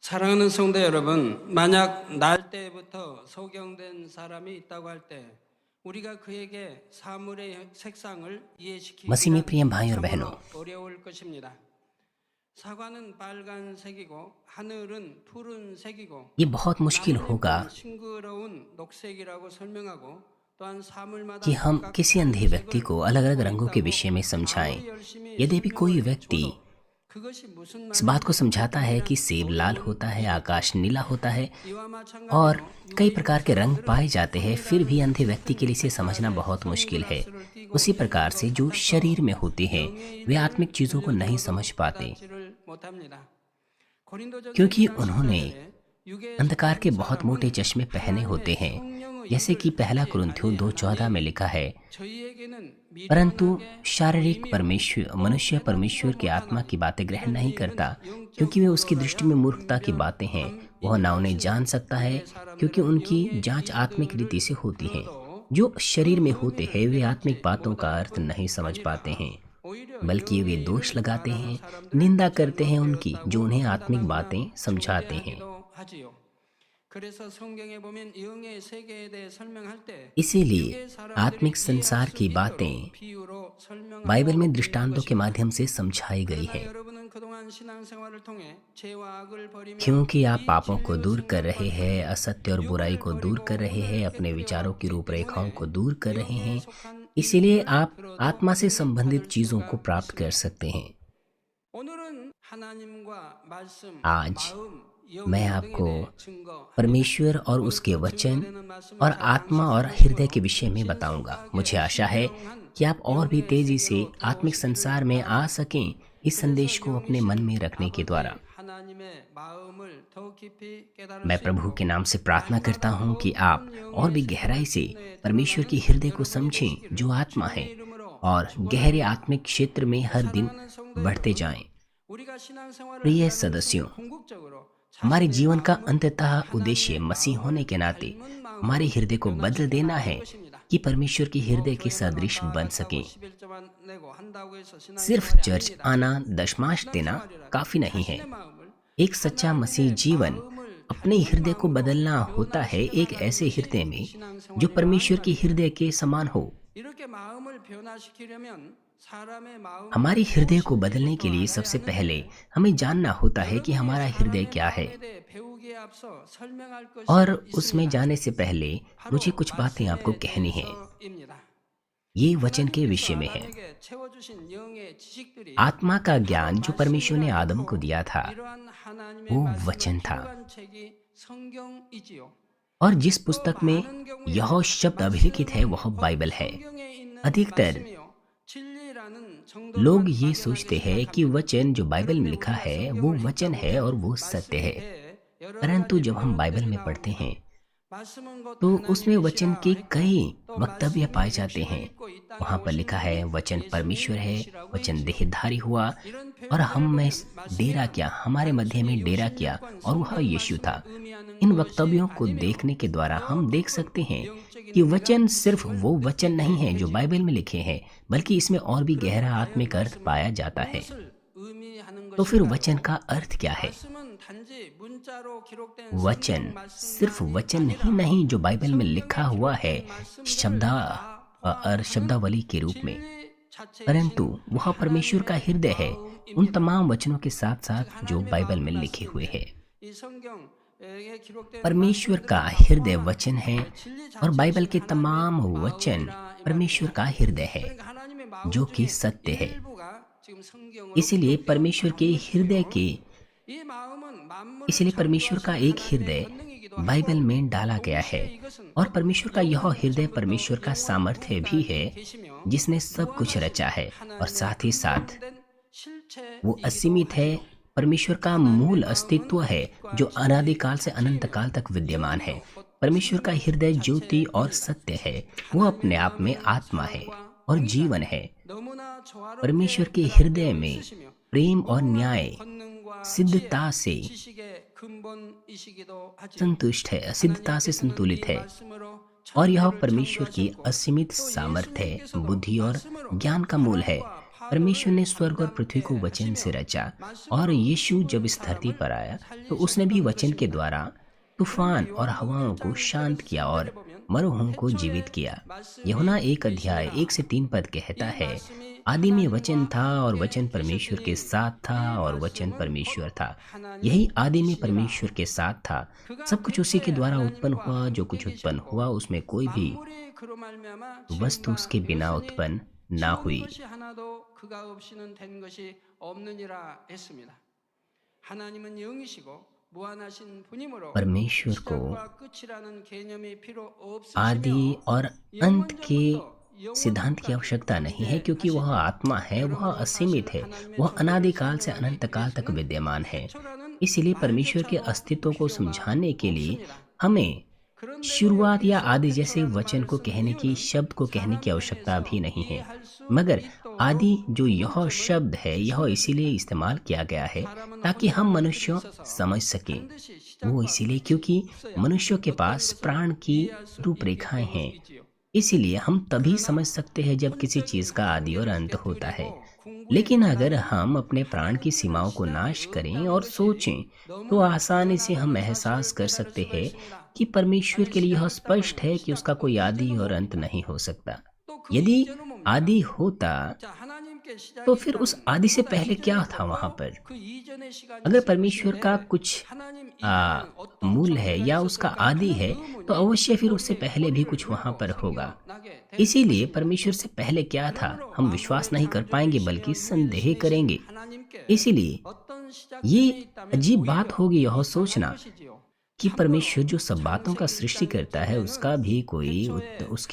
사랑하는 성도 여러분, 만약 날 때부터 소경된 사람이 있다고 할 때 우리가 그에게 사물의 색상을 मसीह में 이해시키기란 प्रिय भाई और बहनों, 참으로 어려울 것입니다. 사과는 빨간색이고 하늘은 푸른색이고 ये बहुत मुश्किल होगा 나뭇잎은 싱그러운 녹색이라고 설명하고 또한 कि 사물마다 हम 각각 किसी 다른 अंधे व्यक्ति 색을 को अलग अलग 갖고 रंगों के विषय 있다고 में समझाएं। 아무리 열심히 यदि भी कोई 설명을 व्यक्ति 해줘도 그것이 무슨 इस बात को 말인지 समझाता है कि 듣기란 सेब लाल 어려울 होता है, 일이죠. आकाश नीला होता है 이와 और 마찬가지로 कई 유대인 प्रकार के रंग पाए 사람들은 जाते हैं, फिर भी 동일한 अंधे व्यक्ति के लिए इसे 시스템 समझना 아래 बहुत मुश्किल है। 선글라스를 끼고 उसी प्रकार 있는지도 से जो 찾아서 शरीर में होते हैं 영의 वे 일들을 आत्मिक चीजों को नहीं समझ 들려주어도 पाते, 깨닫지를 못합니다. 고린도전서 क्योंकि 2장 उन्होंने 14절에 육에 अंधकार के 속한 बहुत मोटे 사람은 चश्मे पहने होते 하나님의 हैं, 성령의 जैसे कि 일을 पहला 받지 कुरिन्थियों 2:14 में 아니하나니 लिखा है, 저희에게는 परंतु 미련하게 शारीरिक 보이며 परमेश्वर 또 मनुष्य 깨닫지도 परमेश्वर की आत्मा 못하나니 की बातें ग्रहण 이런 नहीं 일은 करता, क्योंकि वे 영적으로 उसकी दृष्टि में 가야 मूर्खता की बातें हैं। वह ना उन्हें जान सकता है, 유대 क्योंकि 사람들은 उनकी 영의 जांच आत्मिक रीति से 일들을 होती है। 들어도 जो शरीर 그 में होते 의미를 हैं वे आत्मिक 깨닫지 बातों का 못할 अर्थ 뿐 नहीं समझ पाते 아니라 हैं, 오히려 बल्कि वे 영의 दोष 일을 लगाते 말하는 हैं, 사람들은 निंदा करते हैं 잘못 उनकी जो 배웠다고 उन्हें आत्मिक 판단하거나 बातें समझाते हैं। 중대하기도 하지요. 그래서 성경에 보면 영의 세계에 대해 설명할 때 इसीलिए 육의 사람들이 आत्मिक 이해할 संसार 수 की 있도록 बातें 비유로 बाइबल में 설명하고 있는 दृष्टांतों के 것입니다. माध्यम से समझाई गई 그러나 है, 여러분은 그동안 신앙생활을 통해 죄와 악을 버리며 क्योंकि आप 이 पापों को 진리의 दूर कर रहे हैं, 생각과 असत्य और बुराई 육을 को दूर 버리고 कर रहे हैं, 혼을 अपने 깨뜨려 विचारों की 왔기 रूपरेखाओं को 때문에 दूर कर रहे 영에 हैं, 속한 इसीलिए 일들을 आप 들어도 आत्मा से 은혜를 संबंधित 받을 चीजों को 수가 प्राप्त कर 있습니다. सकते हैं। 오늘은 하나님과 말씀, आज 마음, मैं 영 등에 आपको 대해 증거합니다. परमेश्वर और उसके 오늘도 वचन 증거되는 말씀을 और 잘 आत्मा और 암송하시므로 हृदय के विषय में बताऊंगा। मुझे 신속하게 आशा है 신령한 कि आप और भी 영의 तेजी से 세계로 आत्मिक 들어오시기를 संसार में आ 바랍니다. सकें इस संदेश 그래서 को अपने मन में 영이신 रखने के द्वारा। 아버지 하나님의 마음을 더 깊이 깨달을 मैं 수 प्रभु 있도록 के नाम से प्रार्थना करता 날마다 हूँ 더 कि आप 깊은 और 영의 भी 세계를 गहराई से 통해 परमेश्वर के 들어가는 हृदय को 여러분이 समझें जो 되시기를 आत्मा है, 주님의 이름으로 और गहरे 축원합니다. आत्मिक क्षेत्र में हर दिन 사랑하는 성도 बढ़ते 여러분, जाएं। 우리가 신앙생활을 प्रिय 한다는 सदस्यों, 것은 궁극적으로 हमारे 자신의 जीवन का 마음을 अंततः उद्देश्य 하나님의 मसीह होने 마음을 के नाते 닮은 हमारे 마음으로 हृदय को बदल 변화시켜 देना 나가는 है 것입니다. कि परमेश्वर के हृदय के 교회만 सदृश 왔다 बन 갔다 सकें। 하고 11조만 내고 한다고 해서 सिर्फ 신앙생활이 चर्च 아닙니다. आना, दशमांश देना 신앙생활이란 काफी नहीं है। 자신의 마음을 एक सच्चा मसीह 하나님의 जीवन 마음을 अपने 닮은 हृदय को 마음으로 बदलना होता है, एक 변화시켜 ऐसे 나가는 हृदय 것이 में जो 신앙생활이라 परमेश्वर 하는 के 말입니다. हृदय के समान हो। 이렇게 마음을 변화시키려면 사람의 마음이 हमारे हृदय को बदलने 무엇인지부터 के लिए 알아야 सबसे पहले 하는데 हमें जानना होता है कि 여러분이 हमारा हृदय 사람의 क्या है, 마음에 대해 배우기에 앞서 설명할 और 것이 उसमें 있습니다. जाने से पहले मुझे 바로 कुछ बातें आपको 말씀에 कहनी है। 대해서입니다. ये वचन के 하나님께서 विषय में है। 아담에게 채워주신 영의 지식들이 आत्मा का 바로 ज्ञान जो परमेश्वर ने आदम को 말씀이 दिया था 이러한 하나님의 वो 말씀을 वचन था, 기록한 책이 성경이지요. और जिस 또 पुस्तक में 많은 경우에 यह शब्द अभिलिखित है वह 말씀은 곧 बाइबल है। 성경에 있는 अधिकतर 말씀이요 진리라는 लोग 정도로만 ये 막연하게 सोचते हैं कि 생각합니다. वचन जो बाइबल में 그런데 लिखा 우리가 है वो 성경을 वचन 읽다 है और 보면 वो सत्य है, 말씀에 여러 परंतु 가지 जब हम बाइबल 표현들이 में पढ़ते 나옵니다. हैं 말씀은 곧 तो उसमें वचन 하나님이시라 के 했고 कई 또 वक्तव्य पाए 말씀이 जाते 육신을 हैं। 입고 이 땅에 वहाँ पर 오신 लिखा है 분이 वचन परमेश्वर है, 예수님이시라고 वचन 했지요. देहधारी हुआ 이런 और हम 표현들을 में 보면 डेरा 말씀이란 किया, हमारे मध्य में 단순히 डेरा 육신을 किया, 입고 한 और वह 성경 यीशु था। 말씀을 의미하는 इन 것이 वक्तव्यों को 아니며 देखने के द्वारा 더 हम देख 깊은 सकते हैं 영적인 कि 의미가 वचन सिर्फ 있음을 वो वचन 느끼게 नहीं है जो 되지요. बाइबल में लिखे हैं, बल्कि इसमें और भी 그러면 गहरा 과연 आत्मिक अर्थ 말씀은 पाया जाता है। 무엇을 의미하는 तो फिर 것일까요? वचन का अर्थ क्या है? 말씀은 단지 문자로 기록된 वचन 성경 सिर्फ 말씀만이 वचन ही 아니라 नहीं जो बाइबल में लिखा 성경에 हुआ है 기록된 말씀들을 다 शब्दावली के रूप में, 진리 자체이신 परंतु वह परमेश्वर का 하나님의 हृदय है उन 마음입니다. तमाम वचनों के साथ 즉 साथ जो 하나님의 बाइबल 마음을 में लिखे हुए हैं। 말씀인데 이 성경에 기록된 परमेश्वर का 말씀들을 다 हृदय 포함한 वचन है 진리 और बाइबल के 자체이신 तमाम 하나님의 वचन 마음이라 이 परमेश्वर 말입니다. का हृदय है 그러니까 하나님의 마음 जो कि 중에 सत्य है। 일부가 지금 성경으로 इसलिए 기록되어 परमेश्वर के 나온 हृदय 것이고요. के 이 마음은 만물을 इसलिए परमेश्वर का 창조하신 एक 하나님의 हृदय 권능이기도 बाइबल 하고 में डाला गया है, 동시에 이것은 और परमेश्वर का यह 영원 हृदय 전부터 परमेश्वर का 영원 सामर्थ्य भी है 후까지 계시며 जिसने सब कुछ 무한하신 रचा है, और 하나님의 साथ ही साथ 근본된 वो 실체이기도 असीमित है। 하지요. परमेश्वर का मूल अस्तित्व है जो अनादिकाल से अनंत काल तक विद्यमान है। परमेश्वर का हृदय ज्योति और सत्य है, वो अपने आप में आत्मा है और जीवन है। परमेश्वर के हृदय में प्रेम और न्याय सिद्धता से संतुष्ट है, सिद्धता से संतुलित है, और यह परमेश्वर की असीमित सामर्थ्य, बुद्धि और ज्ञान का मूल है। परमेश्वर ने स्वर्ग और पृथ्वी को वचन से रचा, और यीशु जब इस धरती पर आया तो उसने भी वचन के द्वारा तूफान और हवाओं को शांत किया और मरूहों को जीवित किया। यूहन्ना 1 अध्याय 1 से 3 पद कहता है, आदि में वचन था और वचन परमेश्वर के साथ था और वचन परमेश्वर था। यही आदि में परमेश्वर के साथ था। सब कुछ उसी के द्वारा उत्पन्न हुआ। जो कुछ उत्पन्न हुआ उसमें कोई भी वस्तु उसके बिना उत्पन्न ना हुई। परमेश्वर को आदि और अंत के सिद्धांत की आवश्यकता नहीं है, क्योंकि वह आत्मा है, वह असीमित है, वह अनादिकाल से अनंत काल तक विद्यमान है। इसलिए परमेश्वर के अस्तित्व को समझाने के लिए हमें शुरुआत या आदि जैसे वचन को कहने की, शब्द को कहने की आवश्यकता भी नहीं है। मगर आदि जो यह शब्द है, यह इसीलिए इस्तेमाल किया गया है ताकि हम मनुष्य समझ सकें। वो इसीलिए क्योंकि मनुष्यों के पास प्राण की रूपरेखाएं हैं। इसीलिए हम तभी समझ सकते हैं जब किसी चीज का आदि और अंत होता है। लेकिन अगर हम अपने प्राण की सीमाओं को नाश करें और सोचें, तो आसानी से हम एहसास कर सकते हैं कि परमेश्वर के लिए यह स्पष्ट है कि उसका कोई आदि और अंत नहीं हो सकता। यदि आदि होता तो फिर उस आदि से पहले क्या था वहां पर? अगर परमेश्वर का कुछ मूल है या उसका आदि है, तो अवश्य फिर उससे पहले भी कुछ वहां पर होगा। इसीलिए परमेश्वर से पहले क्या था हम विश्वास नहीं कर पाएंगे, बल्कि संदेह करेंगे। इसीलिए ये अजीब बात होगी यह सोचना कि परमेश्वर जो सब बातों का सृष्टि करता है उसकी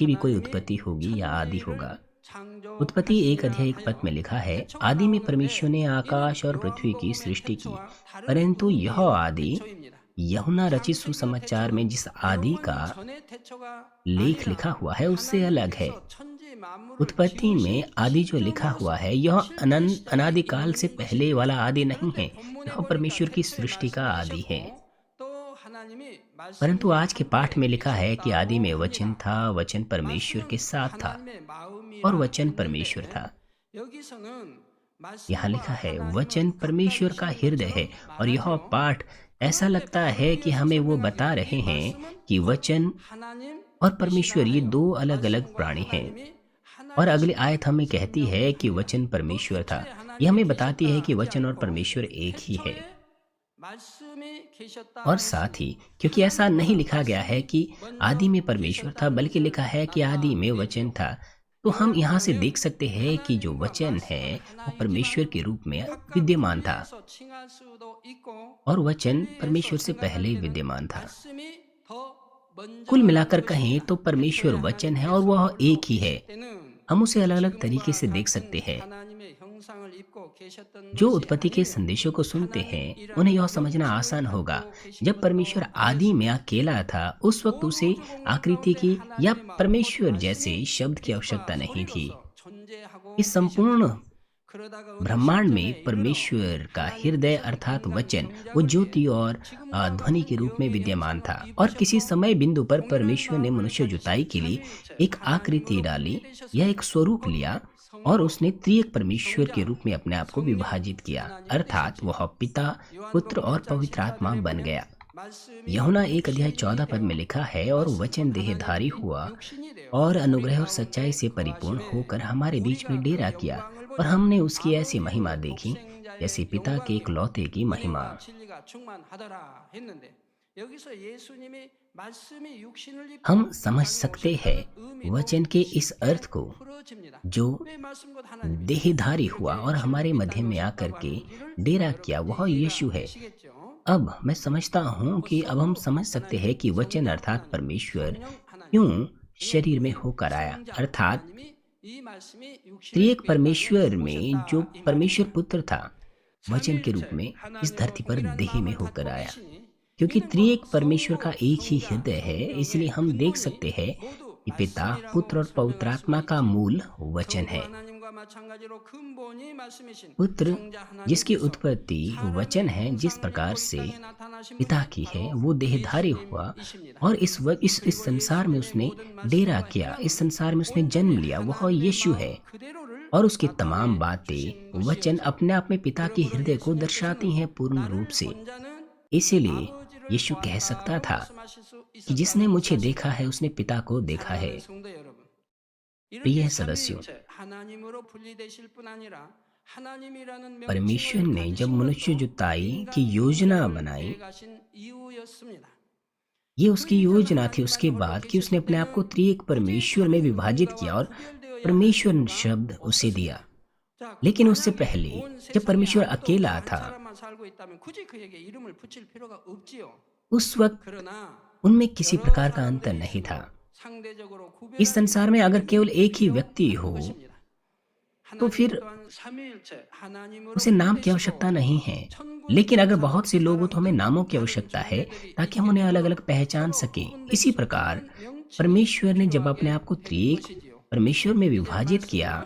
भी कोई उत्पत्ति होगी या आदि होगा। उत्पत्ति 1 अध्याय 1 पद में लिखा है, आदि में परमेश्वर ने आकाश और पृथ्वी की सृष्टि की। परंतु यह आदि यूहन्ना रचित सुसमाचार में जिस आदि का लेख लिखा हुआ है उससे अलग है। उत्पत्ति में आदि जो लिखा हुआ है यह अनादिकाल से पहले वाला आदि नहीं है, यह परमेश्वर की सृष्टि का आदि है। परंतु आज के पाठ में लिखा है कि आदि में वचन था, वचन परमेश्वर के साथ था और वचन परमेश्वर था। यहाँ लिखा है वचन परमेश्वर का हृदय है, और यह पाठ ऐसा लगता है कि हमें वो बता रहे हैं कि वचन और परमेश्वर ये दो अलग अलग प्राणी हैं। और अगली आयत हमें कहती है कि वचन परमेश्वर था। यह हमें बताती है कि वचन और परमेश्वर एक ही है। और साथ ही क्योंकि ऐसा नहीं लिखा गया है कि आदि में परमेश्वर था, बल्कि लिखा है कि आदि में वचन था, तो हम यहाँ से देख सकते हैं कि जो वचन है वो परमेश्वर के रूप में विद्यमान था और वचन परमेश्वर से पहले विद्यमान था। कुल मिलाकर कहें तो परमेश्वर वचन है और वह एक ही है। हम उसे अलग अलग तरीके से देख सकते हैं। जो उत्पत्ति के संदेशों को सुनते हैं उन्हें यह समझना आसान होगा, जब परमेश्वर आदि में अकेला था उस वक्त उसे आकृति की या परमेश्वर जैसे शब्द की आवश्यकता नहीं थी। इस संपूर्ण ब्रह्मांड में परमेश्वर का हृदय अर्थात वचन वो ज्योति और ध्वनि के रूप में विद्यमान था, और किसी समय बिंदु पर परमेश्वर ने मनुष्य जुताई के लिए एक आकृति डाली या एक स्वरूप लिया और उसने त्रिएक परमेश्वर के रूप में अपने आप को विभाजित किया, अर्थात वह पिता, पुत्र और पवित्र आत्मा बन गया। यूहन्ना 1 अध्याय 14 पद में लिखा है, और वचन देहधारी हुआ और अनुग्रह और सच्चाई से परिपूर्ण होकर हमारे बीच में डेरा किया, और हमने उसकी ऐसी महिमा देखी जैसे पिता के इकलौते की महिमा। हम समझ सकते हैं वचन के इस अर्थ को, जो देहधारी हुआ और हमारे मध्य में आकर के डेरा किया वह यीशु है। अब मैं समझता हूँ कि अब हम समझ सकते हैं कि वचन अर्थात परमेश्वर क्यों शरीर में होकर आया, अर्थात त्रिएक परमेश्वर में जो परमेश्वर पुत्र था वचन के रूप में इस धरती पर देह में होकर आया। क्योंकि त्रिएक परमेश्वर का एक ही हृदय है, इसलिए हम देख सकते हैं कि पिता, पुत्र और पवित्र आत्मा का मूल वचन है। पुत्र जिसकी उत्पत्ति वचन है, जिस प्रकार से पिता की है, वो देहधारी हुआ और इस संसार में उसने डेरा किया, इस संसार में उसने जन्म लिया, वह यीशु है। और उसकी तमाम बातें वचन अपने आप में पिता के हृदय को दर्शाती हैं पूर्ण रूप से। इसीलिए यीशु कह सकता था कि जिसने मुझे देखा है उसने पिता को देखा है। प्रिय सदस्यों, परमेश्वर ने जब मनुष्य जुताई की योजना बनाई, ये उसकी योजना थी उसके बाद कि उसने अपने आप को त्रिएक परमेश्वर में विभाजित किया और परमेश्वर शब्द उसे दिया। लेकिन उससे पहले जब परमेश्वर अकेला था, उस वक्त उनमें किसी प्रकार का अंतर नहीं था। इस संसार में अगर केवल एक ही व्यक्ति हो तो फिर उसे नाम की आवश्यकता नहीं है। लेकिन अगर बहुत से लोग हो तो हमें नामों की आवश्यकता है ताकि हम उन्हें अलग अलग पहचान सकें। इसी प्रकार परमेश्वर ने जब अपने आप को त्रिएक परमेश्वर में विभाजित किया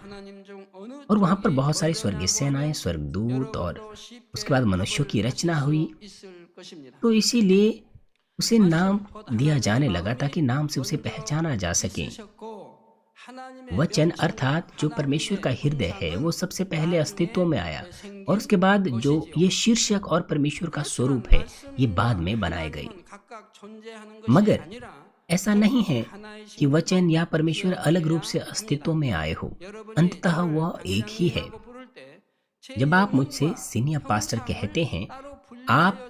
और वहां पर बहुत सारी स्वर्गीय सेनाएं, स्वर्गदूत और उसके बाद मनुष्यों की रचना हुई, तो इसीलिए उसे नाम दिया जाने लगा ताकि नाम से उसे पहचाना जा सके। वचन अर्थात जो परमेश्वर का हृदय है वो सबसे पहले अस्तित्व में आया और उसके बाद जो ये शीर्षक और परमेश्वर का स्वरूप है ये बाद में बनाए गए। मगर ऐसा नहीं है कि वचन या परमेश्वर अलग रूप से अस्तित्व में आए हो, अंततः वह एक ही है। जब आप मुझसे सीनियर पास्टर कहते हैं, आप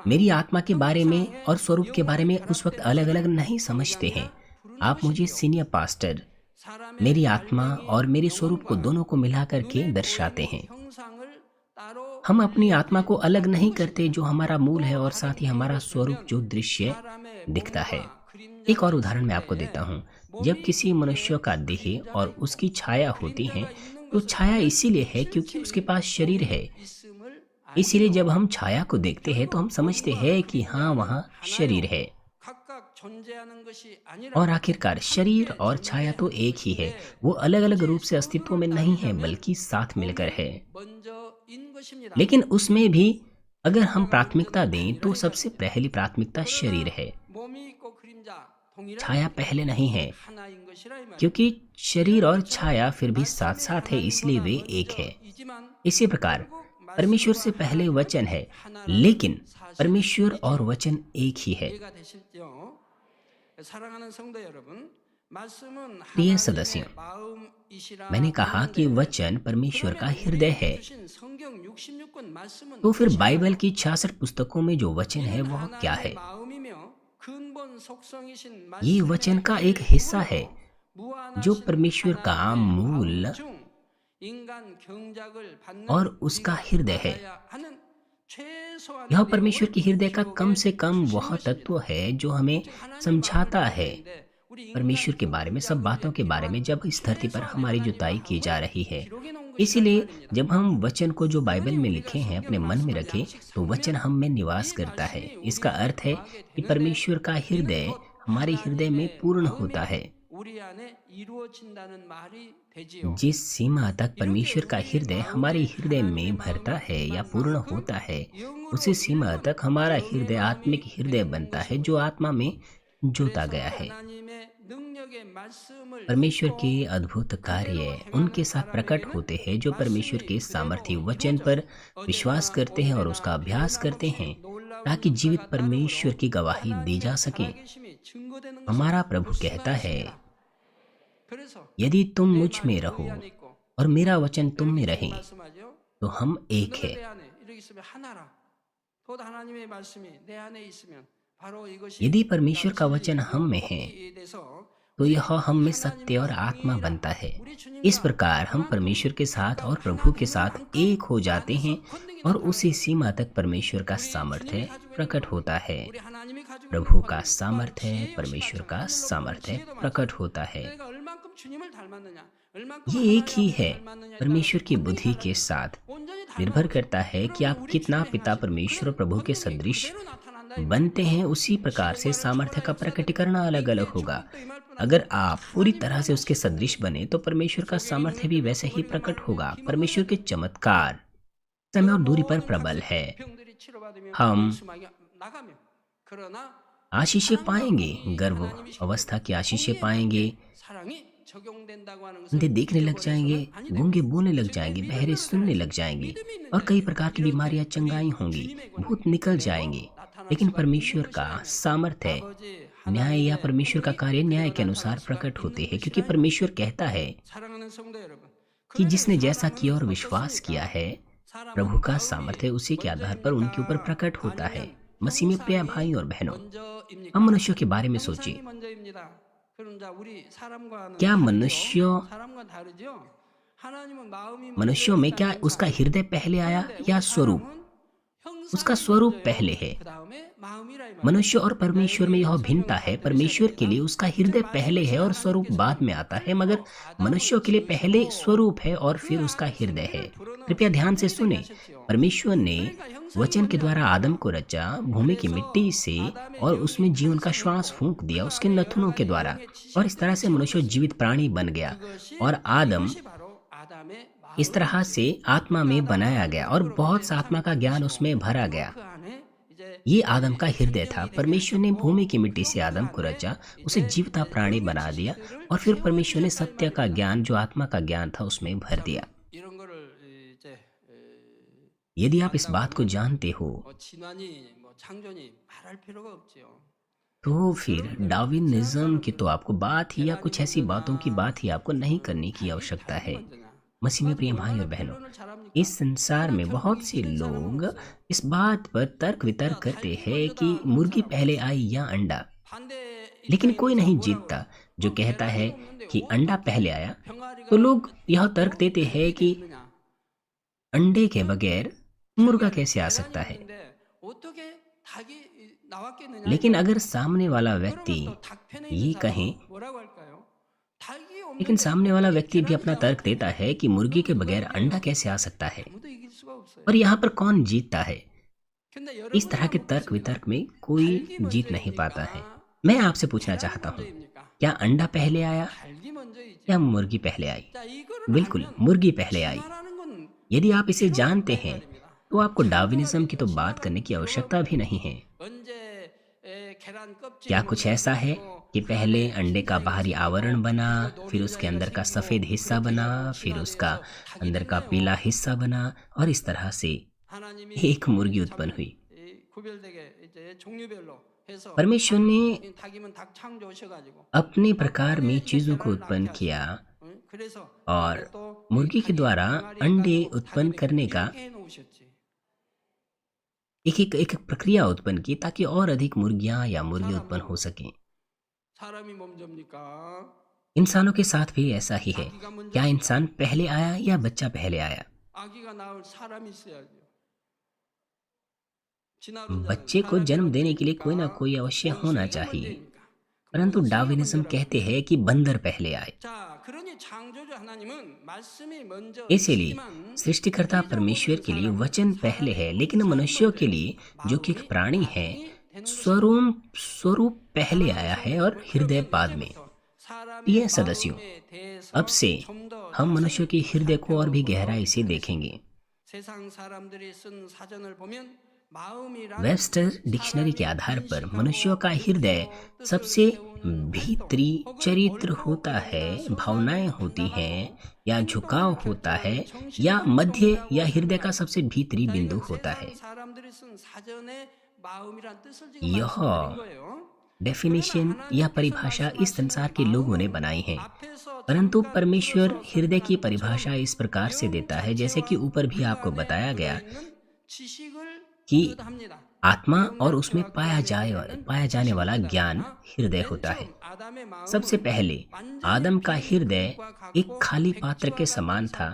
मेरी आत्मा के बारे में और स्वरूप के बारे में उस वक्त अलग अलग नहीं समझते हैं। आप मुझे सीनियर पास्टर, मेरी आत्मा और मेरे स्वरूप को दोनों को मिला करके दर्शाते हैं। हम अपनी आत्मा को अलग नहीं करते जो हमारा मूल है और साथ ही हमारा स्वरूप जो दृश्य दिखता है। एक और उदाहरण मैं आपको देता हूँ। जब किसी मनुष्य का देह और उसकी छाया होती है तो छाया इसीलिए है क्योंकि उसके पास शरीर है। इसीलिए जब हम छाया को देखते हैं तो हम समझते हैं कि हाँ, वहाँ शरीर है। और आखिरकार शरीर और छाया तो एक ही है, वो अलग अलग रूप से अस्तित्व में नहीं है बल्कि साथ मिलकर है। लेकिन उसमें भी अगर हम प्राथमिकता दें तो सबसे पहली प्राथमिकता शरीर है, छाया पहले नहीं है, क्योंकि शरीर और छाया फिर भी साथ साथ है, इसलिए वे एक है। इसी प्रकार परमेश्वर से पहले वचन है, लेकिन परमेश्वर और वचन एक ही है। प्रिय सदस्यों, मैंने कहा कि वचन परमेश्वर का हृदय है। तो फिर बाइबल की 66 पुस्तकों में जो वचन है वह क्या है? ये वचन का एक हिस्सा है जो परमेश्वर का मूल और उसका हृदय है। यह परमेश्वर के हृदय का कम से कम वह तत्व है जो हमें समझाता है परमेश्वर के बारे में, सब बातों के बारे में, जब इस धरती पर हमारी जुताई की जा रही है। इसीलिए जब हम वचन को जो बाइबल में लिखे हैं अपने मन में रखें तो वचन हम में निवास करता है। इसका अर्थ है कि परमेश्वर का हृदय हमारे हृदय में पूर्ण होता है। जिस सीमा तक परमेश्वर का हृदय हमारे हृदय में भरता है या पूर्ण होता है, उसी सीमा तक हमारा हृदय आत्मिक हृदय बनता है जो आत्मा में जोता गया है। परमेश्वर के अद्भुत कार्य उनके साथ प्रकट होते हैं जो परमेश्वर के सामर्थ्य वचन पर विश्वास करते हैं और उसका अभ्यास करते हैं ताकि जीवित परमेश्वर की गवाही दी जा सके। हमारा प्रभु कहता है, यदि तुम मुझ में रहो और मेरा वचन तुम में रहे तो हम एक है। यदि परमेश्वर का वचन हम में है तो यह हम में सत्य और आत्मा बनता है। इस प्रकार हम परमेश्वर के साथ और प्रभु के साथ एक हो जाते हैं और उसी सीमा तक परमेश्वर का सामर्थ्य प्रकट होता है। प्रभु का सामर्थ्य, परमेश्वर का सामर्थ्य प्रकट होता है। ये एक ही है। परमेश्वर की बुद्धि के साथ निर्भर करता है कि आप कितना पिता परमेश्वर प्रभु के सदृश बनते हैं उसी प्रकार से सामर्थ्य का प्रकटीकरण अलग अलग होगा। अगर आप पूरी तरह से उसके सदृश बने तो परमेश्वर का सामर्थ्य भी वैसे ही प्रकट होगा। परमेश्वर के चमत्कार समय और दूरी पर प्रबल है। हम आशीषें पाएंगे, गर्भ अवस्था की आशीषें पाएंगे, अंधे देखने लग जाएंगे, गूंगे बोलने लग जाएंगे, बहरे सुनने लग जाएंगे और कई प्रकार की बीमारियां चंगाई होंगी, भूत निकल जाएंगे। लेकिन परमेश्वर का सामर्थ्य न्याय या परमेश्वर का कार्य न्याय के अनुसार प्रकट होते हैं, क्योंकि परमेश्वर कहता है कि जिसने जैसा किया और विश्वास किया है, प्रभु का सामर्थ्य उसी के आधार पर उनके ऊपर प्रकट होता है। मसीह में प्रिय भाई और बहनों, हम मनुष्यों के बारे में सोचें। क्या मनुष्यों में क्या उसका हृदय पहले आया या स्वरूप? उसका स्वरूप पहले है। मनुष्य और परमेश्वर में यह भिन्नता है। परमेश्वर के लिए उसका हृदय पहले है और स्वरूप बाद में आता है, मगर मनुष्यों के लिए पहले स्वरूप है और फिर उसका हृदय है। कृपया ध्यान से सुने। परमेश्वर ने वचन के द्वारा आदम को रचा भूमि की मिट्टी से और उसमें जीवन का श्वास फूंक दिया उसके नथुनों के द्वारा, और इस तरह से मनुष्य जीवित प्राणी बन गया और आदम इस तरह से आत्मा में बनाया गया और बहुत सा आत्मा का ज्ञान उसमें भरा गया। ये आदम का हृदय था। परमेश्वर ने भूमि की मिट्टी से आदम को रचा, उसे जीवता प्राणी बना दिया और फिर परमेश्वर ने सत्य का ज्ञान, जो आत्मा का ज्ञान था, उसमें भर दिया। यदि आप इस बात को जानते हो तो फिर डार्विनिज्म की तो आपको बात ही या कुछ ऐसी बातों की बात ही आपको नहीं करने की आवश्यकता है। मसीह में प्रिय भाई और बहनों, इस संसार में बहुत से लोग इस बात पर तर्क वितर्क करते हैं कि मुर्गी पहले आई या अंडा, लेकिन कोई नहीं जीतता। जो कहता है कि अंडा पहले आया, तो लोग यह तर्क देते हैं कि अंडे के बगैर मुर्गा कैसे आ सकता है। लेकिन अगर सामने वाला व्यक्ति ये कहे, लेकिन सामने वाला व्यक्ति भी अपना तर्क देता है कि मुर्गी के बगैर अंडा कैसे आ सकता है, और यहाँ पर कौन जीतता है? इस तरह के तर्क वितर्क में कोई जीत नहीं पाता है। मैं आपसे पूछना चाहता हूँ, क्या अंडा पहले आया या मुर्गी पहले आई? बिल्कुल, मुर्गी पहले आई। यदि आप इसे जानते हैं तो आपको डार्विनिज्म की तो बात करने की आवश्यकता भी नहीं है। क्या कुछ ऐसा है कि पहले अंडे का बाहरी आवरण बना, फिर उसके अंदर का सफेद हिस्सा बना, फिर उसका अंदर का पीला हिस्सा बना और इस तरह से एक मुर्गी उत्पन्न हुई? परमेश्वर ने अपने प्रकार में चीजों को उत्पन्न किया और मुर्गी के द्वारा अंडे उत्पन्न करने का एक प्रक्रिया उत्पन्न की, ताकि और अधिक मुर्गियां या मुर्गे उत्पन्न हो सकें। इंसानों के साथ भी ऐसा ही है। क्या इंसान पहले आया या बच्चा पहले आया? बच्चे को जन्म देने के लिए कोई ना कोई अवश्य होना चाहिए, परंतु डार्विनिज्म कहते हैं कि बंदर पहले आए। इसीलिए सृष्टिकर्ता परमेश्वर के लिए वचन पहले है, लेकिन मनुष्यों के लिए, जो कि एक प्राणी है, स्वरूप पहले आया है और हृदय बाद में। प्रिय सदस्यों, अब से हम मनुष्यों के हृदय को और भी गहराई से देखेंगे। वेबस्टर डिक्शनरी के आधार पर मनुष्यों का हृदय सबसे भीतरी चरित्र होता है, भावनाएं होती हैं या झुकाव होता है या मध्य या हृदय का सबसे भीतरी बिंदु होता है। यह डेफिनेशन या परिभाषा इस संसार के लोगों ने बनाई है, परंतु परमेश्वर हृदय की परिभाषा इस प्रकार से देता है, जैसे कि ऊपर भी आपको बताया गया कि आत्मा और उसमें पाया जाने वाला ज्ञान हृदय होता है। सबसे पहले आदम का हृदय एक खाली पात्र के समान था,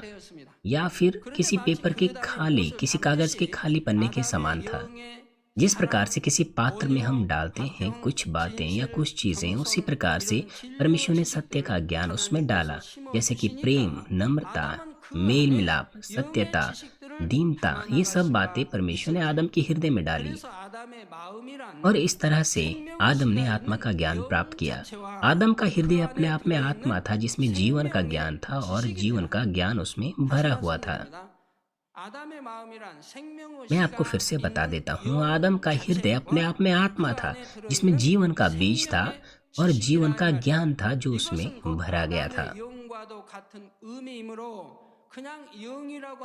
या फिर किसी पेपर के खाली, किसी कागज के खाली पन्ने के समान था। जिस प्रकार से किसी पात्र में हम डालते हैं कुछ बातें या कुछ चीजें, उसी प्रकार से परमेश्वर ने सत्य का ज्ञान उसमें डाला, जैसे कि प्रेम, नम्रता, मेल मिलाप, सत्यता, दीनता। ये सब बातें परमेश्वर ने आदम के हृदय में डाली। और इस तरह से आदम ने आत्मा का ज्ञान प्राप्त किया। आदम का हृदय अपने आप में आत्मा था जिसमें जीवन का ज्ञान था और जीवन का ज्ञान उसमें भरा हुआ था। मैं आपको फिर से बता देता हूँ, आदम का हृदय अपने आप में आत्मा था जिसमें जीवन का बीज था और जीवन का ज्ञान था जो उसमें भरा गया था।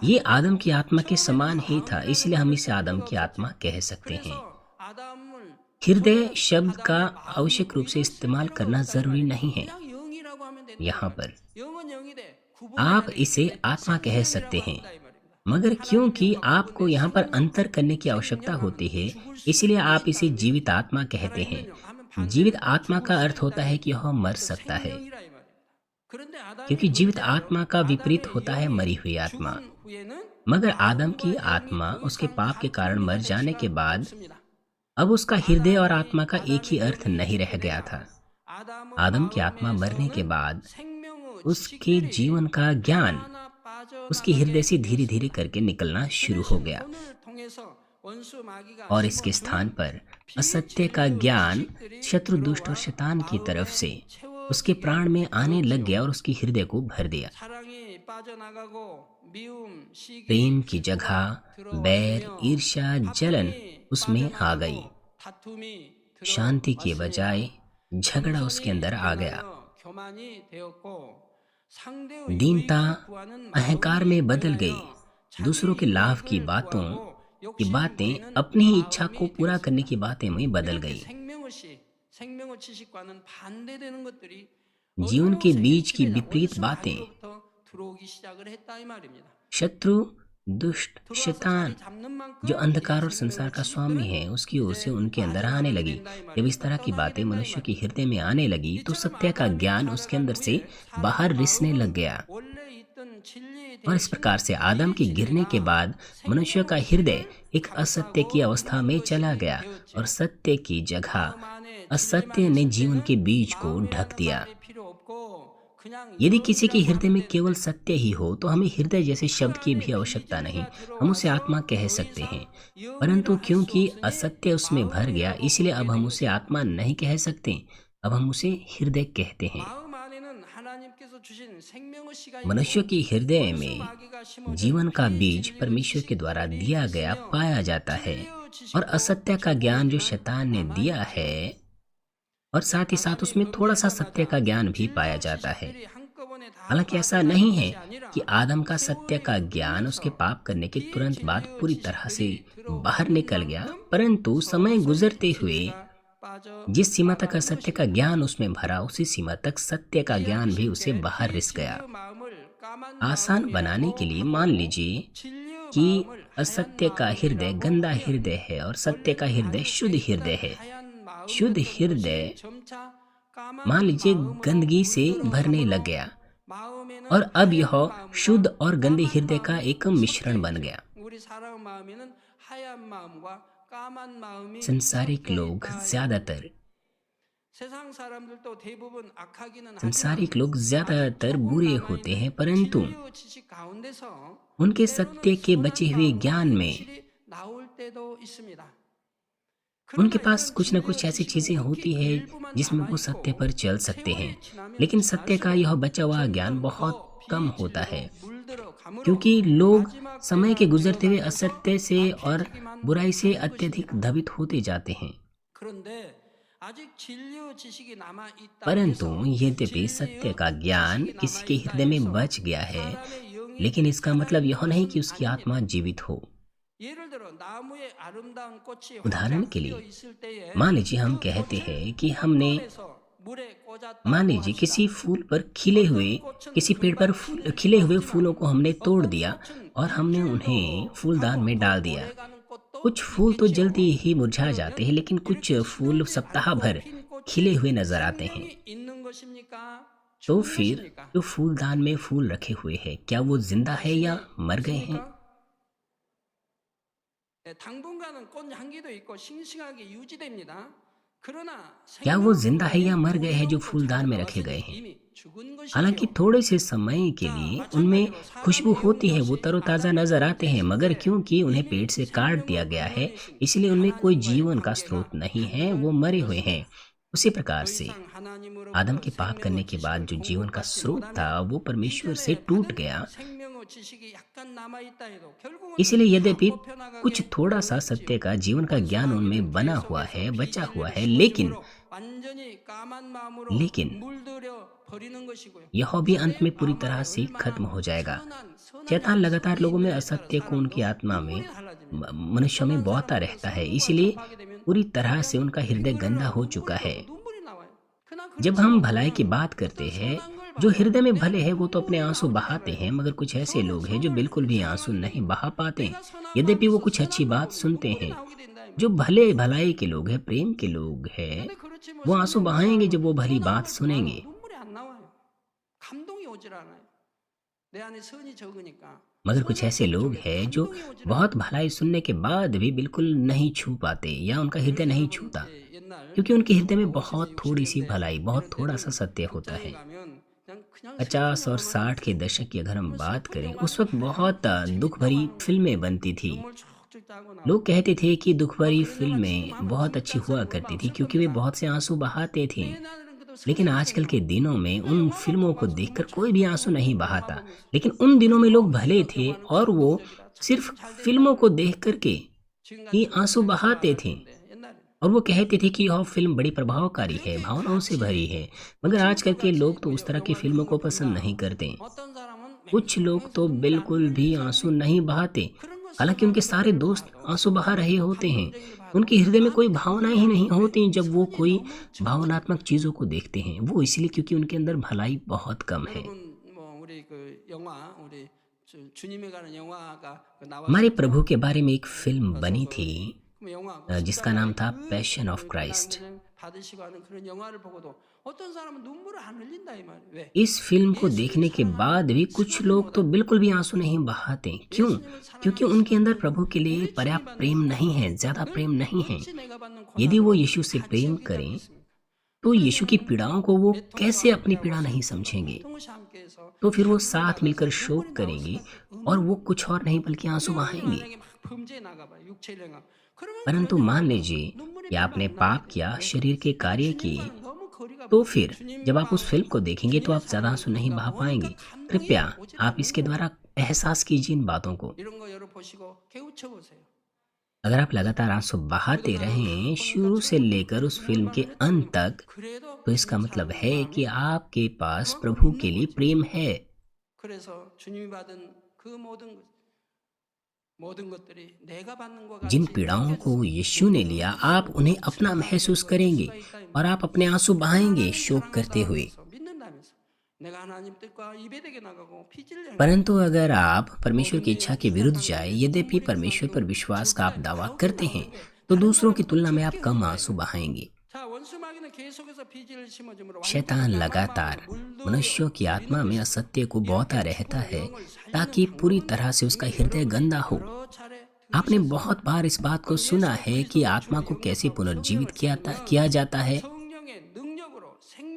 ये आदम की आत्मा के समान ही था, इसलिए हम इसे आदम की आत्मा कह सकते हैं। हृदय शब्द का आवश्यक रूप से इस्तेमाल करना जरूरी नहीं है। यहाँ पर आप इसे आत्मा कह सकते हैं, मगर क्योंकि आपको यहाँ पर अंतर करने की आवश्यकता होती है, इसलिए आप इसे जीवित आत्मा कहते हैं। जीवित आत्मा का अर्थ होता है कि यह मर सकता है, क्योंकि जीवित आत्मा का विपरीत होता है मरी हुई आत्मा। मगर आदम की आत्मा उसके पाप के कारण मर जाने के बाद अब उसका हृदय और आत्मा का एक ही अर्थ नहीं रह गया था। आदम की आत्मा मरने के बाद उसके जीवन का ज्ञान उसके हृदय से धीरे धीरे करके निकलना शुरू हो गया और इसके स्थान पर असत्य का ज्ञान शत्रु दुष्ट और शैतान की तरफ से उसके प्राण में आने लग गया और उसके हृदय को भर दिया। प्रेम की जगह बैर, ईर्ष्या, जलन उसमें आ गई। शांति के बजाय झगड़ा उसके अंदर आ गया। दीनता अहंकार में बदल गई। दूसरों के लाभ की बातें अपनी ही इच्छा को पूरा करने की बातें में बदल गई। जीवन के बीच की विपरीत बातें शत्रु दुष्ट शैतान जो अंधकार और संसार का स्वामी है उसकी ओर से उनके अंदर आने लगी। जब इस तरह की बातें मनुष्य के हृदय में आने लगी तो सत्य का ज्ञान उसके अंदर से बाहर रिसने लग गया और इस प्रकार से आदम के गिरने के बाद मनुष्य का हृदय एक असत्य की अवस्था में चला गया और सत्य की जगह असत्य ने जीवन के बीज को ढक दिया। यदि किसी के हृदय में केवल सत्य ही हो तो हमें हृदय जैसे शब्द की भी आवश्यकता नहीं, हम उसे आत्मा कह सकते हैं। परंतु क्योंकि असत्य उसमें भर गया इसलिए अब हम उसे आत्मा नहीं कह सकते, अब हम उसे हृदय कहते हैं। मनुष्य के हृदय में जीवन का बीज परमेश्वर के द्वारा दिया गया पाया जाता है और असत्य का ज्ञान जो शैतान ने दिया है और साथ ही साथ उसमें थोड़ा सा सत्य का ज्ञान भी पाया जाता है। हालांकि ऐसा नहीं है कि आदम का सत्य का ज्ञान उसके पाप करने के तुरंत बाद पूरी तरह से बाहर निकल गया, परंतु समय गुजरते हुए जिस सीमा तक असत्य का ज्ञान उसमें भरा उसी सीमा तक सत्य का ज्ञान भी उसे बाहर रिस गया। आसान बनाने के लिए मान लीजिए कि असत्य का हृदय गंदा हृदय है और सत्य का हृदय शुद्ध हृदय है। शुद्ध हृदय मान लीजिए गंदगी से भरने लग गया और अब यह शुद्ध और गंदे हृदय का एक मिश्रण बन गया। संसारिक लोग ज्यादातर बुरे होते हैं, परंतु उनके सत्य के बचे हुए ज्ञान में उनके पास कुछ न कुछ ऐसी चीजें होती है जिसमें वो सत्य पर चल सकते हैं, लेकिन सत्य का यह बचा हुआ ज्ञान बहुत कम होता है क्योंकि लोग समय के गुजरते हुए असत्य से और बुराई से अत्यधिक धावित होते जाते हैं। परंतु यद्यपि सत्य का ज्ञान किसी के हृदय में बच गया है, लेकिन इसका मतलब यह नहीं कि उसकी आत्मा जीवित हो। उदाहरण के लिए मान लीजिए हम कहते हैं कि मान लीजिए किसी पेड़ पर खिले हुए फूलों को हमने तोड़ दिया और हमने उन्हें फूलदान में डाल दिया। कुछ फूल तो जल्दी ही मुरझा जाते हैं, लेकिन कुछ फूल सप्ताह भर खिले हुए नजर आते हैं। तो फिर जो फूलदान में फूल रखे हुए हैं क्या वो जिंदा है या मर गए हैं? क्या वो जिंदा है या मर गए हैं जो फूलदान में रखे गए हैं? हालांकि थोड़े से समय के लिए उनमें खुशबू होती है, वो तरोताज़ा नजर आते हैं, मगर क्योंकि उन्हें पेड़ से काट दिया गया है, इसलिए उनमें कोई जीवन का स्रोत नहीं है, वो मरे हुए हैं। उसी प्रकार से आदम के पाप करने के बाद जो जीवन का स्रोत था वो परमेश्वर से टूट गया। इसलिए यद्यपि कुछ थोड़ा सा सत्य का जीवन का ज्ञान उनमें बना हुआ है, बचा हुआ है, लेकिन यह भी अंत में पूरी तरह से खत्म हो जाएगा। शैतान लगातार लोगों में असत्य को उनकी आत्मा में मनुष्यों में बहता रहता है, इसलिए पूरी तरह से उनका हृदय गंदा हो चुका है। जब हम भलाई की बात करते हैं, जो हृदय में भले हैं वो तो अपने आंसू बहाते हैं, मगर कुछ ऐसे लोग हैं जो बिल्कुल भी आंसू नहीं बहा पाते, यद्यपि वो कुछ अच्छी बात सुनते हैं। जो भले भलाई के लोग हैं, प्रेम के लोग हैं, वो आंसू बहाएंगे जब वो भली बात सुनेंगे। मगर कुछ ऐसे लोग हैं जो बहुत भलाई सुनने के बाद भी बिल्कुल नहीं छू पाते या उनका हृदय नहीं छूता, क्योंकि उनके हृदय में बहुत थोड़ी सी भलाई, बहुत थोड़ा सा सत्य होता है। 50 और 60 के दशक की अगर हम बात करें, उस वक्त बहुत दुख भरी फिल्में बनती थी। लोग कहते थे कि दुख भरी फिल्में बहुत अच्छी हुआ करती थी क्योंकि वे बहुत से आंसू बहाते थे। लेकिन आजकल के दिनों में उन फिल्मों को देखकर कोई भी आंसू नहीं बहाता। लेकिन उन दिनों में लोग भले थे और वो सिर्फ फिल्मों को देख करके ही आंसू बहाते थे, और वो कहते थे कि यह फिल्म बड़ी प्रभावकारी है, भावनाओं से भरी है। मगर आजकल के लोग तो उस तरह की फिल्मों को पसंद नहीं करते। कुछ लोग तो बिल्कुल भी आंसू नहीं बहाते, हालांकि उनके सारे दोस्त आंसू बहा रहे होते हैं। उनके हृदय में कोई भावनाएं ही नहीं होती जब वो कोई भावनात्मक चीजों को देखते हैं। वो इसलिए क्योंकि उनके अंदर भलाई बहुत कम है। हमारे प्रभु के बारे में एक फिल्म बनी थी जिसका नाम था पैशन ऑफ क्राइस्ट। इस फिल्म को देखने के बाद भी कुछ लोग तो बिल्कुल भी आंसू नहीं बहाते। क्यों? क्योंकि उनके अंदर प्रभु के लिए पर्याप्त प्रेम नहीं है, ज्यादा प्रेम नहीं है। यदि वो यीशु से प्रेम करें तो यीशु की पीड़ाओं को वो कैसे अपनी पीड़ा नहीं समझेंगे? तो फिर वो साथ मिलकर शोक करेंगे और वो कुछ और नहीं बल्कि आंसू बहाएंगे। परंतु मान लीजिए कि आपने पाप किया, शरीर के कार्य किए, तो फिर जब आप उस फिल्म को देखेंगे तो आप ज्यादा आंसू नहीं बहा पाएंगे। कृपया आप इसके द्वारा एहसास कीजिए इन बातों को। अगर आप लगातार आंसू बहाते रहें शुरू से लेकर उस फिल्म के अंत तक, तो इसका मतलब है कि आपके पास प्रभु के लिए प्रेम है। जिन पीड़ाओं को यीशु ने लिया, आप उन्हें अपना महसूस करेंगे और आप अपने आंसू बहाएंगे शोक करते हुए। परंतु अगर आप परमेश्वर की इच्छा के विरुद्ध जाए, यद्यपि परमेश्वर पर विश्वास का आप दावा करते हैं, तो दूसरों की तुलना में आप कम आंसू बहाएंगे। शैतान लगातार मनुष्यों की आत्मा में असत्य को बोता रहता है ताकि पूरी तरह से उसका हृदय गंदा हो। आपने बहुत बार इस बात को सुना है कि आत्मा को कैसे पुनर्जीवित किया जाता है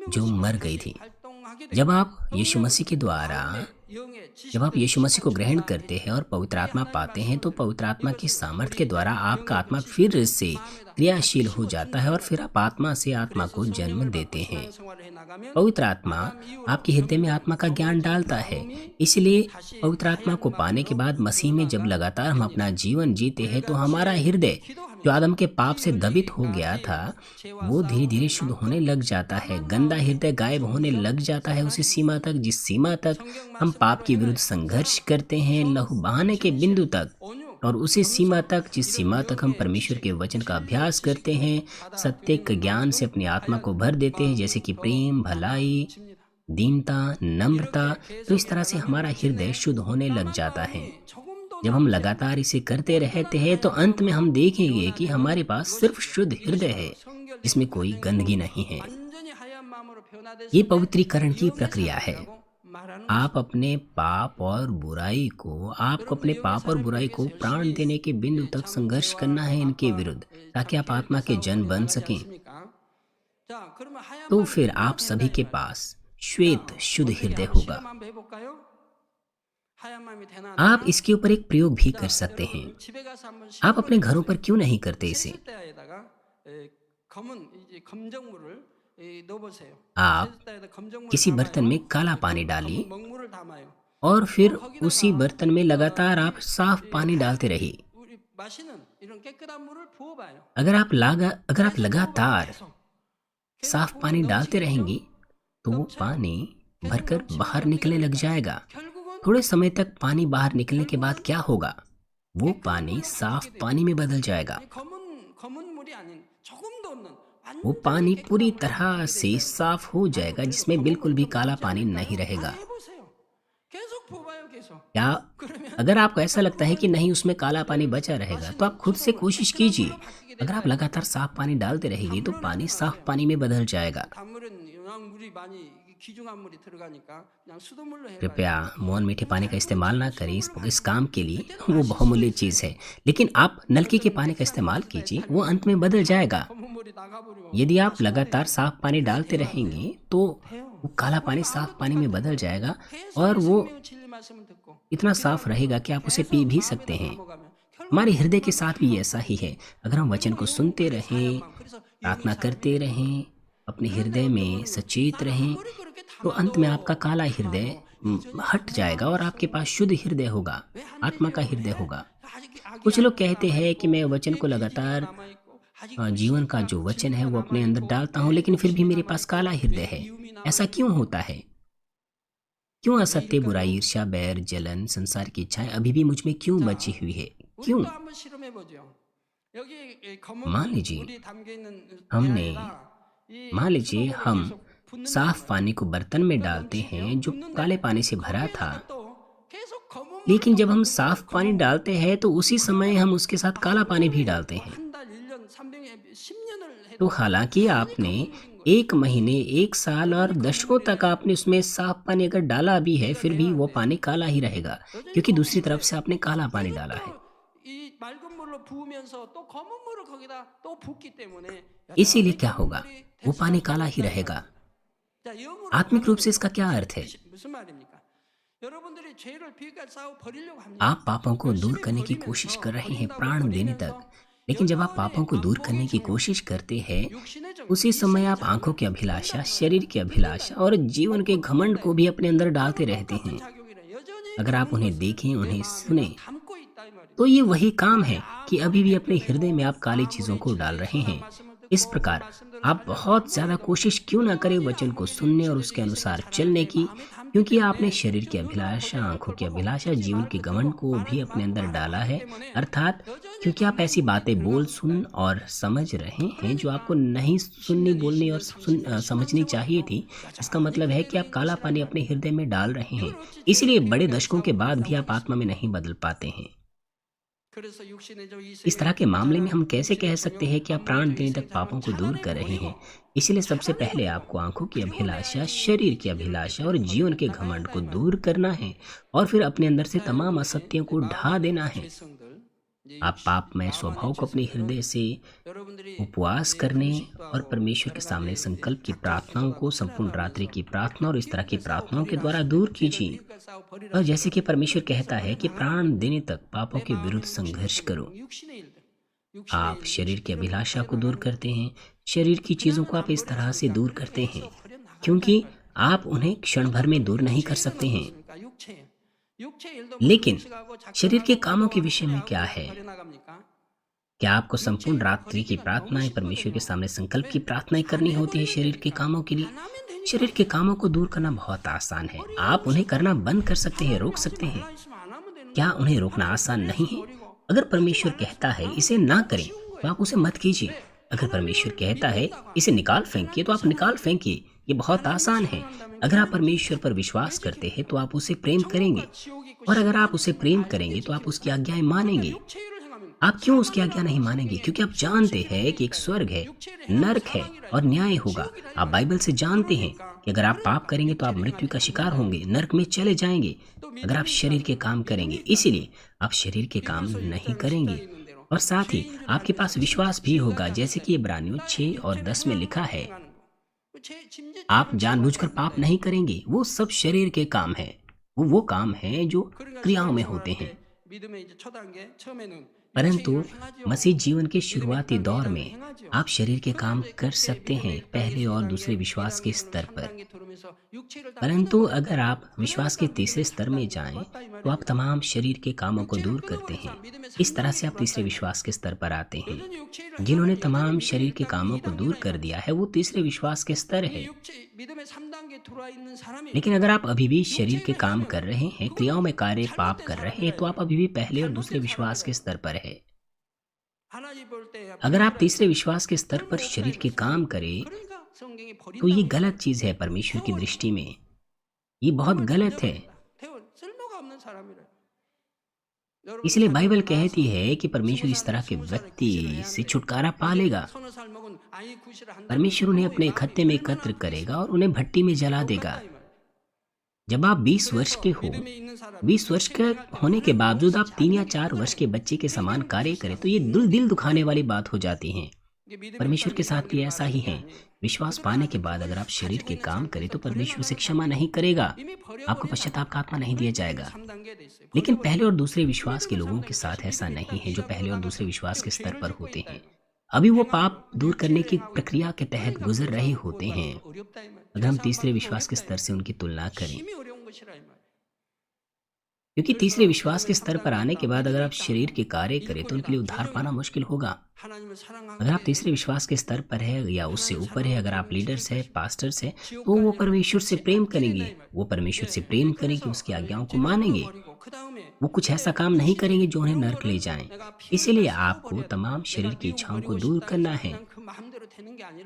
जो मर गई थी। जब आप यीशु मसीह को ग्रहण करते हैं और पवित्र आत्मा पाते हैं, तो पवित्र आत्मा की सामर्थ्य के द्वारा आपका आत्मा फिर से क्रियाशील हो जाता है और फिर आप आत्मा से आत्मा को जन्म देते हैं। पवित्र आत्मा आपके हृदय में आत्मा का ज्ञान डालता है। इसलिए पवित्र आत्मा को पाने के बाद मसीह में जब लगातार हम अपना जीवन जीते हैं, तो हमारा हृदय जो आदम के पाप से दबित हो गया था, वो धीरे धीरे शुद्ध होने लग जाता है। गंदा हृदय गायब होने लग जाता है उसी सीमा तक जिस सीमा तक हम पाप के विरुद्ध संघर्ष करते हैं, लहू बहाने के बिंदु तक, और उसी सीमा तक जिस सीमा तक हम परमेश्वर के वचन का अभ्यास करते हैं, सत्य के ज्ञान से अपनी आत्मा को भर देते हैं, जैसे कि प्रेम, भलाई, दीनता, नम्रता। तो इस तरह से हमारा हृदय शुद्ध होने लग जाता है। जब हम लगातार इसे करते रहते हैं, तो अंत में हम देखेंगे कि हमारे पास सिर्फ शुद्ध हृदय है, इसमें कोई गंदगी नहीं है। ये पवित्रीकरण की प्रक्रिया है। आपको अपने पाप और बुराई को प्राण देने के बिंदु तक संघर्ष करना है इनके विरुद्ध, ताकि आप आत्मा के जन बन सकें। 자, 그러면 하얀 तो 마음이 फिर 누구나 आप 된다 सभी 이 के 말이에요. पास श्वेत 자, शुद्ध 어떻게 हृदय 한번 होगा। 실험 한번 해볼까요? 하얀 마음이 되나 안 आप 되나? इसके ऊपर एक प्रयोग भी कर 자, सकते हैं। 여러분 집에 가서 한번 आप 실험을 अपने घरों 해보세요. पर क्यों नहीं करते इसे? 세숫대야에다가 검은 이제 검정물을 넣어보세요. आप 세숫대야에다 검정물을 किसी बर्तन में 담아요. काला पानी डालिए 검은 먹물을 담아요. और फिर उसी 거기다가 बर्तन में लगातार आप साफ पानी डालते रहिए। 우리 마시는 이런 깨끗한 물을 부어봐요. अगर आप 계속 부어봐요. लगातार 계속 साफ पानी 부으면 डालते 넘치겠죠? रहेंगे तो वो 넘쳐요. पानी 계속 भरकर 넘치면 बाहर 어떻게 निकलने लग 됩니까? जाएगा। 결국은 थोड़े समय तक पानी बाहर निकलने के बाद क्या होगा? वो पानी साफ पानी में बदल जाएगा। 이 검은 물이 아닌 조금도 없는 वो 완전히 पानी 깨끗한 पूरी 물로 तरह 바뀌게 से 될 거예요. साफ हो जाएगा 그래서 जिसमें 검은 बिल्कुल 물을 भी 좀 काला 넘지 पानी 않을까요? नहीं रहेगा। 한번 해보세요. 계속 부어봐요, 계속. क्या 그러면 अगर आपको ऐसा लगता है कि नहीं उसमें काला पानी बचा रहेगा तो आप खुद से कोशिश कीजिए। अगर आप लगातार साफ पानी डालते रहेंगे तो पानी साफ पानी में बदल जाएगा। 단물은 영양물이 많이 귀중한 물이 들어가니까 그냥 수돗물로 해봐요. कृपया मौन मीठे पानी का इस्तेमाल ना करें इस काम के लिए, वो बहुमूल्य चीज़ है। लेकिन आप नलके के पानी का इस्तेमाल कीजिए, वो अंत में बदल जाएगा। 검은 물이 나가버리면 यदि आप लगातार साफ पानी डालते रहेंगे तो 돼요. वो काला पानी साफ पानी में बदल जाएगा 계속 और वो 생명의 진리 말씀을 듣고 इतना साफ रहेगा कि आप उसे पी भी सकते हैं। हमारे हृदय के साथ भी ऐसा ही है। अगर हम वचन को सुनते रहें, प्रार्थना करते रहें, अपने हृदय में सचेत रहें, तो अंत में आपका काला हृदय हट जाएगा और आपके पास शुद्ध हृदय होगा, आत्मा का हृदय होगा। कुछ लोग कहते हैं कि मैं वचन को लगातार जीवन का जो वचन है वो अपने अंदर डालता हूँ, लेकिन फिर भी मेरे पास काला हृदय है। ऐसा क्यों होता है? क्यों असत्य, बुराई, ईर्ष्या, बैर, जलन, संसार की इच्छाएं अभी भी मुझ में क्यों बची हुई है? क्यों? 우리도 한번 실험해보죠. 여기 이 검은 मान लीजिए 물이 담겨 있는 हमने 대야에다 이 मान लीजिए 수돗물을 हम 계속 붓는다. साफ पानी को बर्तन में डालते हैं जो 붓는데 काले पानी से भरा था, 거기에다가 또 계속 검은 물을 लेकिन जब हम 붓고 साफ 검은 पानी 물을 डालते हैं तो उसी समय हम उसके साथ काला पानी भी डालते हैं। 한 달, 1년, 300년, 10년을 해도 तो हालांकि आपने एक महीने, एक साल और दशकों तक आपने उसमें साफ पानी अगर डाला भी है, फिर भी वो पानी काला ही रहेगा, क्योंकि दूसरी तरफ से आपने काला पानी डाला है। 이 맑은 물로 부으면서 또 검은 물을 거기다 또 붓기 때문에 इसीलिए क्या होगा? वो पानी काला ही रहेगा। 자, 영으로 आत्मिक रूप से इसका क्या अर्थ है? 무슨 말입니까? 여러분들이 죄를 비교할 싸워 버리려고 합니다. आप पापों को दूर करने की कोशिश कर रहे हैं प्राण देने तक, लेकिन जब आप पापों को दूर करने की कोशिश करते हैं उसी समय आप आंखों की अभिलाषा, शरीर की अभिलाषा और जीवन के घमंड को भी अपने अंदर डालते रहते हैं। अगर आप उन्हें देखें, उन्हें सुने, तो ये वही काम है कि अभी भी अपने हृदय में आप काली चीजों को डाल रहे हैं। इस प्रकार आप बहुत ज्यादा कोशिश क्यों ना करें वचन को सुनने और उसके अनुसार चलने की, क्योंकि आपने शरीर की अभिलाषा, आंखों की अभिलाषा, जीवन के घमंड को भी अपने अंदर डाला है। अर्थात क्योंकि आप ऐसी बातें बोल, सुन और समझ रहे हैं जो आपको नहीं सुननी, बोलनी और समझनी चाहिए थी। इसका मतलब है कि आप काला पानी अपने हृदय में डाल रहे हैं। इसीलिए बड़े दशकों के बाद भी आप आत्मा में नहीं बदल पाते हैं। इस तरह के मामले में हम कैसे कह सकते हैं कि आप प्राण देने तक पापों को दूर कर रहे हैं? इसलिए सबसे पहले आपको आंखों की अभिलाषा, शरीर की अभिलाषा और जीवन के घमंड को दूर करना है और फिर अपने अंदर से तमाम असत्यों को ढा देना है। आप पापमय स्वभाव को अपने हृदय से उपवास करने और परमेश्वर के सामने संकल्प की प्रार्थनाओं को संपूर्ण रात्रि की प्रार्थना और इस तरह की प्रार्थनाओं के द्वारा दूर कीजिए। और जैसे कि परमेश्वर कहता है कि प्राण देने तक पापों के विरुद्ध संघर्ष करो। आप शरीर की अभिलाषा को दूर करते हैं, शरीर की चीजों को आप इस तरह से दूर करते हैं क्योंकि आप उन्हें क्षण भर में दूर नहीं कर सकते हैं। लेकिन शरीर के कामों के विषय में क्या है? क्या आपको संपूर्ण रात्रि की प्रार्थनाएं, परमेश्वर के सामने संकल्प की प्रार्थनाएं करनी होती है शरीर के कामों के लिए? शरीर के कामों को दूर करना बहुत आसान है। आप उन्हें करना बंद कर सकते हैं, रोक सकते हैं। क्या उन्हें रोकना आसान नहीं है? अगर परमेश्वर कहता है इसे ना करें तो आप उसे मत कीजिए। अगर परमेश्वर कहता है इसे निकाल फेंकिए तो आप निकाल फेंकिए। ये बहुत आसान है। अगर आप परमेश्वर पर विश्वास करते हैं तो आप उसे प्रेम करेंगे, और अगर आप उसे प्रेम करेंगे तो आप उसकी आज्ञाएं मानेंगे। आप क्यों उसकी आज्ञा नहीं मानेंगे? क्योंकि आप जानते हैं कि एक स्वर्ग है, नरक है और न्याय होगा। आप बाइबल से जानते हैं कि अगर आप पाप करेंगे तो आप मृत्यु का शिकार होंगे, नरक में चले जाएंगे। अगर आप शरीर के काम करेंगे, इसीलिए आप शरीर के काम नहीं करेंगे। और साथ ही आपके पास विश्वास भी होगा, जैसे कि इब्रानियों 6 और 10 में लिखा है आप जानबूझकर पाप नहीं करेंगे, वो सब शरीर के काम है। वो काम है जो 그러니까 क्रियाओं में होते हैं। 신앙생활 때 믿음의 이제 첫 단계 처음에는 육체 परंतु 일을 행하지요. मसीह जीवन के 믿음의 शुरुआती 1단계, दौर 2단계 में 행하지요. आप शरीर के 그러나 काम 이제 कर 그때 सकते हैं, 믿음의 1단계, पहले और 2단계, दूसरे विश्वास के 2단계에서 स्तर पर। 3단계 들어오면서 육체 일을 다 परंतु 끝내고 अगर आप विश्वास के 그러니까 तीसरे 믿음의 स्तर 3단계 में जाएं, 왔다 이 तो आप 말입니다. तमाम शरीर के कामों को 육체를 दूर करते 끊어버려서 हैं। 믿음의 इस तरह से 3단계로 आप तीसरे 왔다 이 विश्वास के स्तर पर आते हैं। 여전히 육체 일을 जिन्होंने 행하는데 तमाम 여전히 शरीर 믿음의 के 1단계, कामों को दूर 2단계다 이 कर 말이에요. दिया है, वो तीसरे विश्वास के स्तर है। 이 육체 믿음의 3단계 들어와 있는 사람이 लेकिन अगर आप अभी भी शरीर 육체 के 일을 काम 행하면 कर रहे हैं, 그건 क्रियाओं में कार्य पाप 잘못된 कर रहे हैं, 사람이라 तो आप अभी भी पहले और दूसरे 잘못된 विश्वास के 사람이라 स्तर पर है। 하나님 볼 때 अगर आप 불의라 तीसरे विश्वास के स्तर 그런 पर 거 없다 शरीर के 이거죠. काम करें, 그러니까 성경이 तो ये 버린다고 गलत 했어요. चीज है परमेश्वर की दृष्टि में। ये बहुत 믿음을 गलत है। 던져버린다. 쓸모가 없는 사람이래. इसलिए 여러분 बाइबल 자녀가 कहती 나와서 है कि परमेश्वर 20살, इस तरह के 20살에 व्यक्ति 구실을 해야 से 한대. छुटकारा पा 이제 लेगा। 서너 살 먹은 아이 구실을 한다면 परमेश्वर उन्हें 부모의 अपने 마음이 इकट्ठे में 얼마나 एकत्र 아프겠어요. करेगा और उन्हें भट्टी में जला देगा। 똑같다 이 말이에요. जब आप 20 वर्ष के 그래서 हो, 믿음에 있는 사람이 20 वर्ष 육체 का 행할 때 होने के 하나님 बावजूद 없이 आप 3 या 자녀에게 4 वर्ष के 행하는 बच्चे के समान 회개하는 कार्य 것이 करें, तो ये दिल दुखाने वाली बात हो जाती है। 이게 믿음의 परमेश्वर 1단계, के साथ भी 2단계로 ऐसा ही 말하는 게 है। 아니에요. विश्वास 그러나 पाने के 그걸 बाद अगर आप शरीर 가지고 के 있는 काम करें, तो 상태에서 परमेश्वर उसे 버릴만 क्षमा 하다고. नहीं करेगा। 이미 आपको पश्चाताप का आत्मा नहीं 버려버린다고. दिया 우리 जाएगा। 믿음의 3단계에 돼 있어요. लेकिन 버려버려. पहले और दूसरे विश्वास के 믿음의 लोगों के 3단계 साथ 다시 ऐसा 믿음의 नहीं 1단계, है, जो 2단계로 पहले और 나가서 दूसरे विश्वास के 지금 स्तर 죄를 पर 짓고 होते 있다 हैं। 이 말이에요. अभी वो 행하고 पाप दूर करने 육체를 की 행하고 प्रक्रिया के 있다. तहत 그러니까 गुजर रहे 구원받고 होते हैं। 어렵다 이 말이에요. अगर हम 죄 तीसरे 사함 विश्वास के 받기도 स्तर 어렵다 이 से उनकी तुलना 말이에요. करें, 힘이 어려운 것이라 이 말이에요. क्योंकि तीसरे 그래서 विश्वास के 믿음의 स्तर पर 3단계 आने के 있다. बाद अगर 믿음이 आप 있다. शरीर के कार्य करें, तो उनके लिए 일꾼이다. उद्धार पाना 계명이다. मुश्किल होगा। 하나님을 사랑하고 अगर आप 해야 तीसरे 되는 विश्वास के स्तर पर है या उससे 하나님을 ऊपर है, अगर आप 사랑하고 लीडर्स है, 해야 되는 पास्टर्स है, 지옥 तो वो 가려면 परमेश्वर से 육체 प्रेम 다 करेंगे, 깨낸다 이 말이에요. वो परमेश्वर से 예, प्रेम 그래서 करेंगे, उसकी आज्ञाओं को 육체를 मानेंगे। 끊어버리고 그 다음에 वो कुछ ऐसा काम नहीं करेंगे जो उन्हें नर्क ले जाएं। इसीलिए आपको तमाम शरीर की इच्छाओं को दूर करना है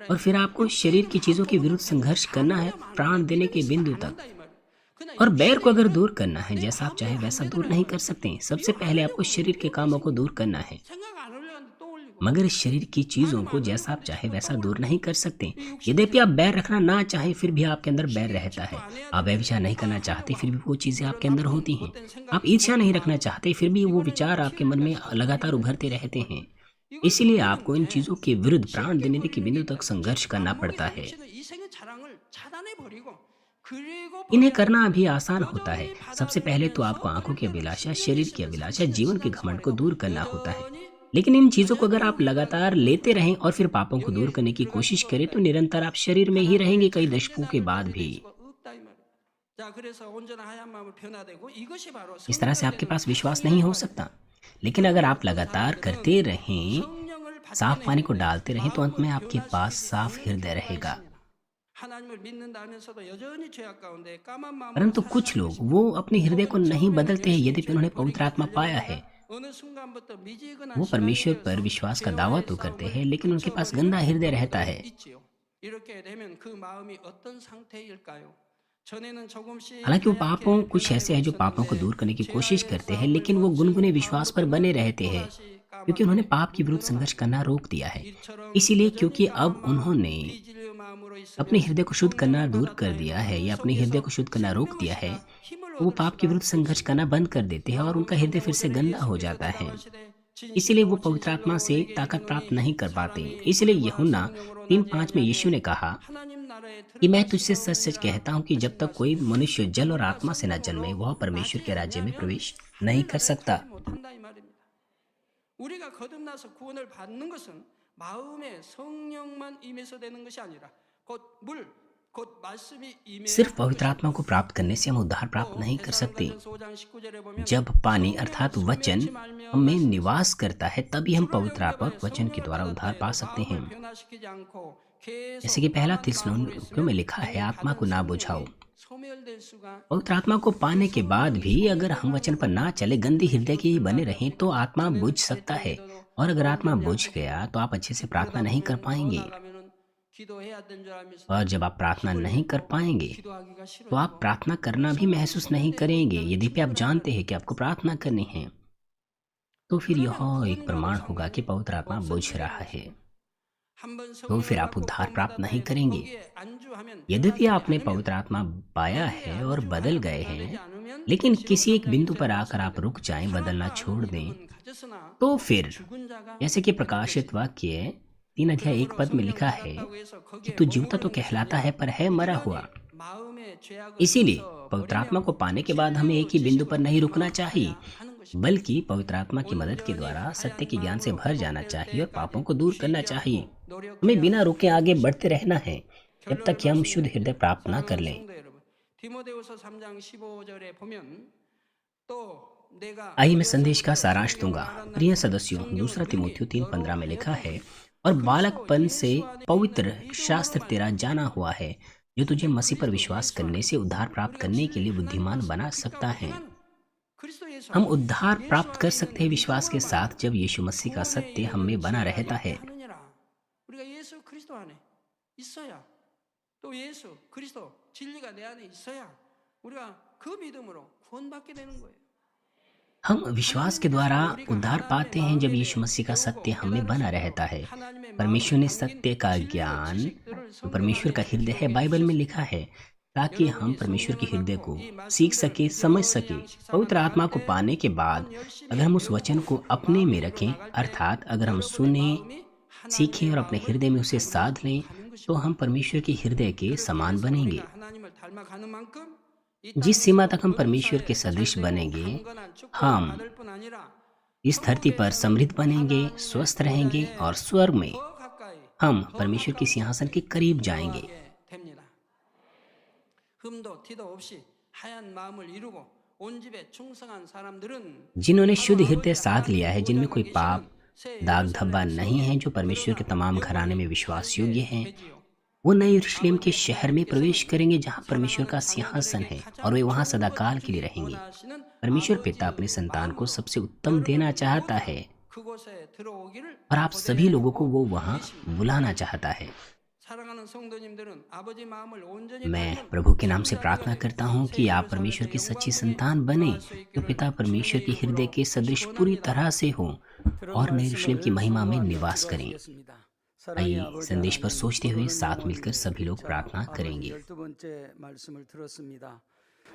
और फिर आपको शरीर की चीजों के विरुद्ध संघर्ष करना है, प्राण देने के बिंदु तक। और बैर को अगर दूर करना है, जैसा आप चाहे वैसा दूर नहीं कर सकते। सबसे पहले आपको शरीर के कामों को दूर करना है, मगर शरीर की चीजों को जैसा आप चाहे वैसा दूर नहीं कर सकते। यद्यपि आप बैर रखना ना चाहे, फिर भी आपके अंदर बैर रहता है। आप व्यभिचार नहीं करना चाहते, फिर भी वो चीजें आपके अंदर होती हैं। आप ईर्ष्या नहीं रखना चाहते, फिर भी वो विचार आपके मन में लगातार उभरते रहते हैं। इसलिए आपको इन चीजों के विरुद्ध प्राण देने के बिंदु तक संघर्ष करना पड़ता है। इन्हें करना अभी आसान होता है। सबसे पहले तो आपको आंखों की अभिलाषा, शरीर की अभिलाषा, जीवन के घमंड को दूर करना होता है। लेकिन इन चीजों को अगर आप लगातार लेते रहें और फिर पापों को दूर करने की कोशिश करें, तो निरंतर आप शरीर में ही रहेंगे कई दशकों के बाद भी। इस तरह से आपके पास विश्वास नहीं हो सकता। लेकिन अगर आप लगातार करते रहें, साफ पानी को डालते रहें, तो अंत में आपके पास साफ हृदय रहेगा। परंतु कुछ लोग वो अपने हृदय को नहीं बदलते हैं, यद्यपि उन्होंने पवित्र आत्मा पाया है। वो परमेश्वर पर विश्वास का दावा तो करते हैं, लेकिन उनके पास गंदा हृदय रहता है। हालांकि वो पापों कुछ ऐसे हैं जो पापों को दूर करने की कोशिश करते हैं, लेकिन वो गुनगुने विश्वास पर बने रहते हैं, क्योंकि उन्होंने पाप के विरुद्ध संघर्ष करना रोक दिया है। इसीलिए क्योंकि अब उन्होंने अपने हृदय को शुद्ध करना दूर कर दिया है या अपने हृदय को शुद्ध करना रोक दिया है, वो पाप के विरुद्ध संघर्ष करना बंद कर देते हैं और उनका हृदय फिर से गंदा हो जाता है। इसीलिए वो पवित्र आत्मा से ताकत प्राप्त नहीं कर पाते। इसलिए यूहन्ना 3:5 में यीशु ने कहा कि मैं तुझसे सच सच कहता हूँ कि जब तक कोई मनुष्य जल और आत्मा से न जन्मे, वह परमेश्वर के राज्य में प्रवेश नहीं कर सकता। 우리가 거듭나서 구원을 받는 것은 마음에 성령만 임해서 되는 것이 아니라 곧 물, 곧 말씀이 임해 सिर्फ पवित्र आत्मा को प्राप्त करने से हम उद्धार प्राप्त नहीं कर सकते। जब पानी अर्थात वचन हम में निवास करता है, तभी हम पवित्र आत्मा और वचन के द्वारा उद्धार पा सकते हैं। जैसे कि पहला थिस्सलुनीकियों में लिखा है, आत्मा को ना बुझाओ। पवित्र आत्मा को पाने के बाद भी अगर हम वचन पर ना चले, गंदी हृदय के ही बने रहें, तो आत्मा बुझ सकता है। और अगर आत्मा बुझ गया तो आप अच्छे से प्रार्थना नहीं कर पाएंगे। और जब आप प्रार्थना नहीं कर पाएंगे, तो आप प्रार्थना करना भी महसूस नहीं करेंगे, यद्यपि आप जानते हैं कि आपको प्रार्थना करनी है। तो फिर यह एक प्रमाण होगा कि पवित्र आत्मा बुझ रहा है, तो फिर आप उद्धार प्राप्त नहीं करेंगे। यद्यपि आपने पवित्र आत्मा पाया है और बदल गए हैं, लेकिन किसी एक बिंदु पर आकर आप रुक जाएं, बदलना छोड़ दें, तो फिर जैसे कि प्रकाशित वाक्य 3 अध्याय 1 पद में लिखा है कि तू जीवता तो कहलाता है पर है मरा हुआ। इसीलिए पवित्र आत्मा को पाने के बाद हमें एक ही बिंदु पर नहीं रुकना चाहिए, बल्कि पवित्र आत्मा की मदद के द्वारा सत्य के ज्ञान से भर जाना चाहिए और पापों को दूर करना चाहिए। हमें बिना रुके आगे बढ़ते रहना है जब तक कि हम शुद्ध हृदय प्राप्त ना कर लें। आइए मैं संदेश का सारांश दूंगा। प्रिय सदस्यों, 2 तीमुथियुस 3:15 में लिखा है, और बालकपन से पवित्र शास्त्र तेरा जाना हुआ है, जो तुझे मसीह पर विश्वास करने से उद्धार प्राप्त करने के लिए बुद्धिमान बना सकता है। हम उद्धार प्राप्त कर सकते हैं विश्वास के साथ जब यीशु मसीह का सत्य हम में बना रहता है। हम विश्वास के द्वारा उद्धार पाते हैं जब यीशु मसीह का सत्य हम में बना रहता है। परमेश्वर ने सत्य का ज्ञान, परमेश्वर का हृदय है, बाइबल में लिखा है, ताकि हम परमेश्वर के हृदय को सीख सके, समझ सके। पवित्र आत्मा को पाने के बाद अगर हम उस वचन को अपने में रखें, अर्थात अगर हम सुने, सीखें और अपने हृदय में उसे साध लें, तो हम परमेश्वर के हृदय के समान बनेंगे। जिस सीमा तक हम परमेश्वर के सदृश बनेंगे, हम इस धरती पर समृद्ध बनेंगे, स्वस्थ रहेंगे और स्वर्ग में हम परमेश्वर के सिंहासन के करीब जाएंगे। जिन्होंने शुद्ध हृदय साध लिया है, जिनमें कोई पाप, दाग धब्बा नहीं है, जो परमेश्वर के तमाम घराने में विश्वास योग्य हैं, वो नए यरूशलेम के शहर में प्रवेश करेंगे जहां परमेश्वर का सिंहासन है, और वे वहां सदाकाल के लिए रहेंगे। परमेश्वर पिता अपने संतान को सबसे उत्तम देना चाहता है और आप सभी लोगों को वो वहां बुलाना चाहता है। मैं प्रभु के नाम से प्रार्थना करता हूं कि आप परमेश्वर की सच्ची संतान बने, जो पिता परमेश्वर के हृदय के सदृश पूरी तरह से हो और नए यरूशलेम की महिमा में निवास करें। आइए संदेश पर सोचते हुए साथ मिलकर सभी लोग प्रार्थना करेंगे।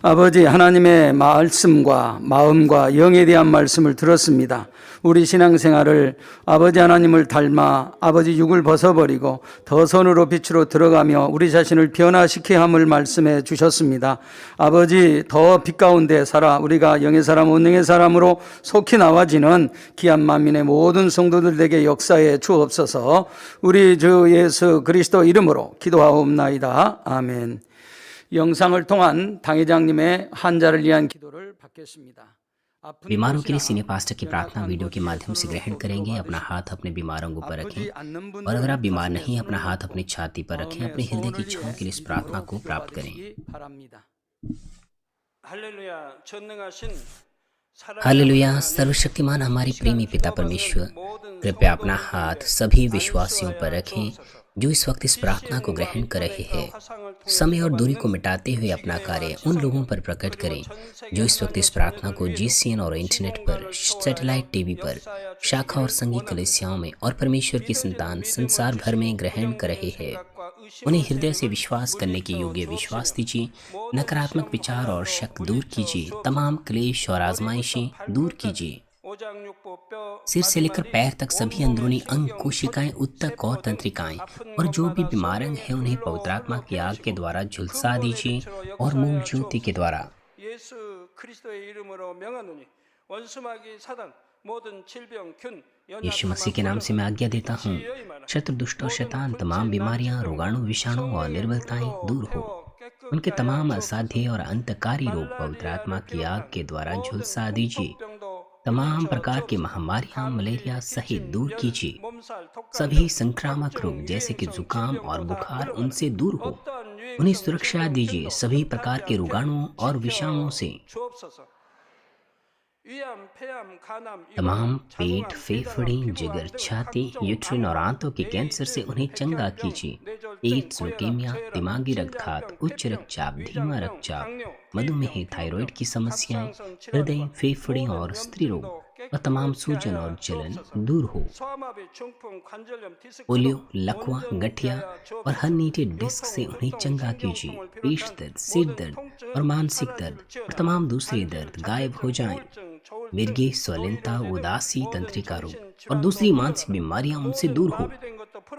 아버지 하나님의 말씀과 마음과 영에 대한 말씀을 들었습니다. 우리 신앙생활을 아버지 하나님을 닮아 아버지 육을 벗어버리고 더 선으로 빛으로 들어가며 우리 자신을 변화시켜야 함을 말씀해 주셨습니다. 아버지 더 빛 가운데 살아 우리가 영의 사람 원능의 사람으로 속히 나와지는 귀한 만민의 모든 성도들에게 역사해 주옵소서. 우리 주 예수 그리스도 이름으로 기도하옵나이다. 아멘. 영상을 통한 당회장님의 환자를 위한 기도를 받겠습니다. बीमारों के लिए सीनियर पास्टर की प्रार्थना वीडियो के माध्यम से ग्रहण करेंगे। अपना हाथ अपने बीमार अंगों पर रखें, और अगर आप बीमार नहीं, अपना हाथ अपनी छाती पर रखें। अपने हृदय की इच्छाओं के लिए इस प्रार्थना को प्राप्त करें। हालेलुया। सर्वशक्तिमान हमारे प्रेमी पिता परमेश्वर, कृपया अपना हाथ सभी विश्वासियों पर रखें जो इस वक्त इस प्रार्थना को ग्रहण कर रहे हैं। समय और दूरी को मिटाते हुए अपना कार्य उन लोगों पर प्रकट करें जो इस वक्त इस प्रार्थना को GCN और इंटरनेट पर, सैटेलाइट टीवी पर, शाखा और संघीय कलीसियाओं में और परमेश्वर की संतान संसार भर में ग्रहण कर रहे हैं। उन्हें हृदय से विश्वास करने के योग्य विश्वास दीजिए। नकारात्मक विचार और शक दूर कीजिए। तमाम क्लेश और आजमाइशें दूर कीजिए। सिर से लेकर पैर तक सभी अंदरूनी अंग, कोशिकाएं, उत्तक और तंत्रिकाएं और जो भी बीमार अंग है, उन्हें पवित्र आत्मा की आग के द्वारा झुलसा दीजिए और मूल ज्योति के द्वारा। यीशु मसीह के नाम से मैं आज्ञा देता हूँ, शत्रु, दुष्ट और शैतान, तमाम बीमारियां, रोगाणु, विषाणु और निर्बलताएं दूर हो। उनके तमाम असाध्य और अंतकारी रोग पवित्र आत्मा की आग के द्वारा झुलसा दीजिए। तमाम प्रकार की महामारियां, मलेरिया सहित दूर कीजिए। सभी संक्रामक रोग जैसे कि जुकाम और बुखार उनसे दूर हो। उन्हें सुरक्षा दीजिए सभी प्रकार के रोगाणुओं और विषाणुओं से। तमाम पेट, फेफड़े, जिगर, छाती, यूट्रिन और आंतों के कैंसर से उन्हें चंगा कीजिए। एड्स, ल्यूकेमिया, दिमागी रक्तघात, उच्च रक्तचाप, धीमा रक्तचाप, मधुमेह, थायराइड की समस्याएं, हृदय, फेफड़े और स्त्री रोग और तमाम सूजन और जलन दूर हो। पोलियो, लकवा, गठिया और हर्निएटेड डिस्क से उन्हें चंगा कीजिए। पेट दर्द, सिर दर्द और मानसिक दर्द और तमाम दूसरे दर्द गायब हो जाएं। मिर्गी, स्वलिनता, उदासी, तंत्रिका रोग और दूसरी मानसिक बीमारियां उनसे दूर हो।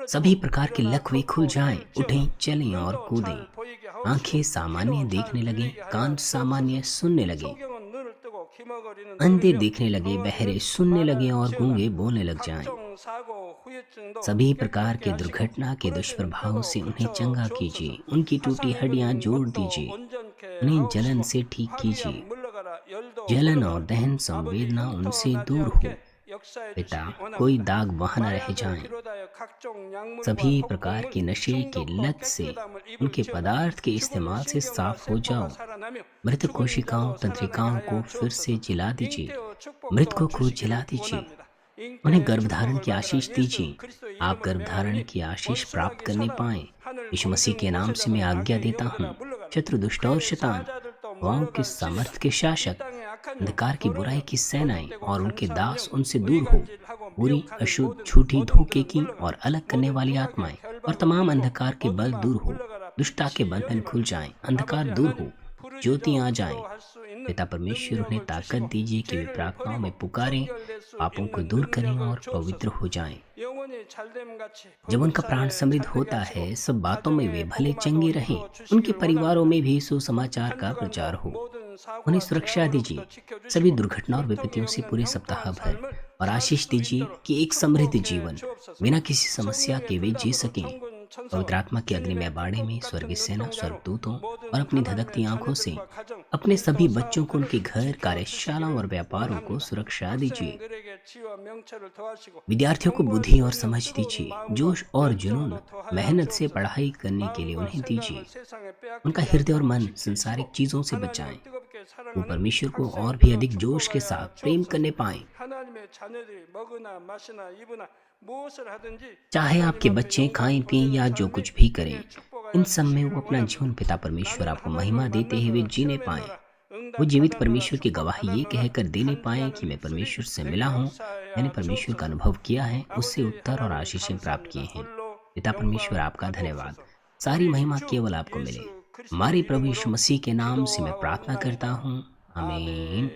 सभी प्रकार के लकवे खुल जाएं, उठें, चलें और कूदें। आंखें सामान्य देखने लगें, कान सामान्य सुनने लगे, अंधे देखने लगे, बहरे सुनने लगे और गूंगे बोलने लग जाएं। सभी प्रकार के दुर्घटना के दुष्प्रभाव से उन्हें चंगा कीजिए, उनकी टूटी हड्डियां जोड़ दीजिए, उन्हें जलन से ठीक कीजिए, जलन और दहन संवेदना उनसे दूर हो। पिता, कोई दाग वहां न रह जाएं। सभी प्रकार के नशे की लत से, उनके पदार्थ के इस्तेमाल से साफ हो जाओ। मृत कोशिकाओं, तंत्रिकाओं को फिर से जिला दीजिए, मृतकों को जिला दीजिए। उन्हें गर्भधारण की आशीष दीजिए। आप गर्भधारण की आशीष प्राप्त करने पाएं। यीशु मसीह के नाम से मैं आज्ञा देता हूँ, शत्रु, दुष्ट और शैतान, हवाओं के सामर्थ के शासक, अंधकार की बुराई की सेनाएं और उनके दास उनसे दूर हो। बुरी, अशुद्ध, झूठी, धोखे की और अलग करने वाली आत्माएं और तमाम अंधकार के बल दूर हो। दुष्टता के बंधन खुल जाएं, अंधकार दूर हो, ज्योति आ जाएं। पिता परमेश्वर, उन्हें ताकत दीजिए कि वे प्रार्थनाओं में पुकारें, पापों को दूर करें और पवित्र हो जाएं। जब उनका प्राण समृद्ध होता है, सब बातों में वे भले चंगे रहें। उनके परिवारों में भी सुसमाचार का प्रचार हो। उन्हें सुरक्षा दीजिए सभी दुर्घटना और विपत्तियों से पूरे सप्ताह भर, और आशीष दीजिए कि एक समृद्ध जीवन बिना किसी समस्या के वे जी सकें। पवित्र आत्मा के अग्निमय बाड़े में स्वर्गीय सेना, स्वर्गदूतों और अपनी धधकती आंखों से अपने सभी बच्चों को, उनके घर, कार्यशालाओं और व्यापारों को सुरक्षा दीजिए। विद्यार्थियों को बुद्धि और समझ दीजिए, जोश और जुनून, मेहनत से पढ़ाई करने के लिए उन्हें दीजिए। उनका हृदय और मन संसारिक चीजों से बचाएं। वो परमेश्वर को और भी अधिक जोश के साथ प्रेम करने पाएं। चाहे आपके बच्चे खाएं पिएं या जो कुछ भी करें, इन सब में वो अपना जीवन पिता परमेश्वर आपको महिमा देते हुए जीने पाएं। वो जीवित परमेश्वर की गवाही ये कहकर देने पाएं कि मैं परमेश्वर से मिला हूँ, मैंने परमेश्वर का अनुभव किया है, उससे उत्तर और आशीषें प्राप्त किए हैं। पिता परमेश्वर, आपका धन्यवाद। सारी महिमा केवल आपको मिले। हमारे प्रभु यीशु मसीह के नाम से मैं प्रार्थना करता हूँ, आमीन।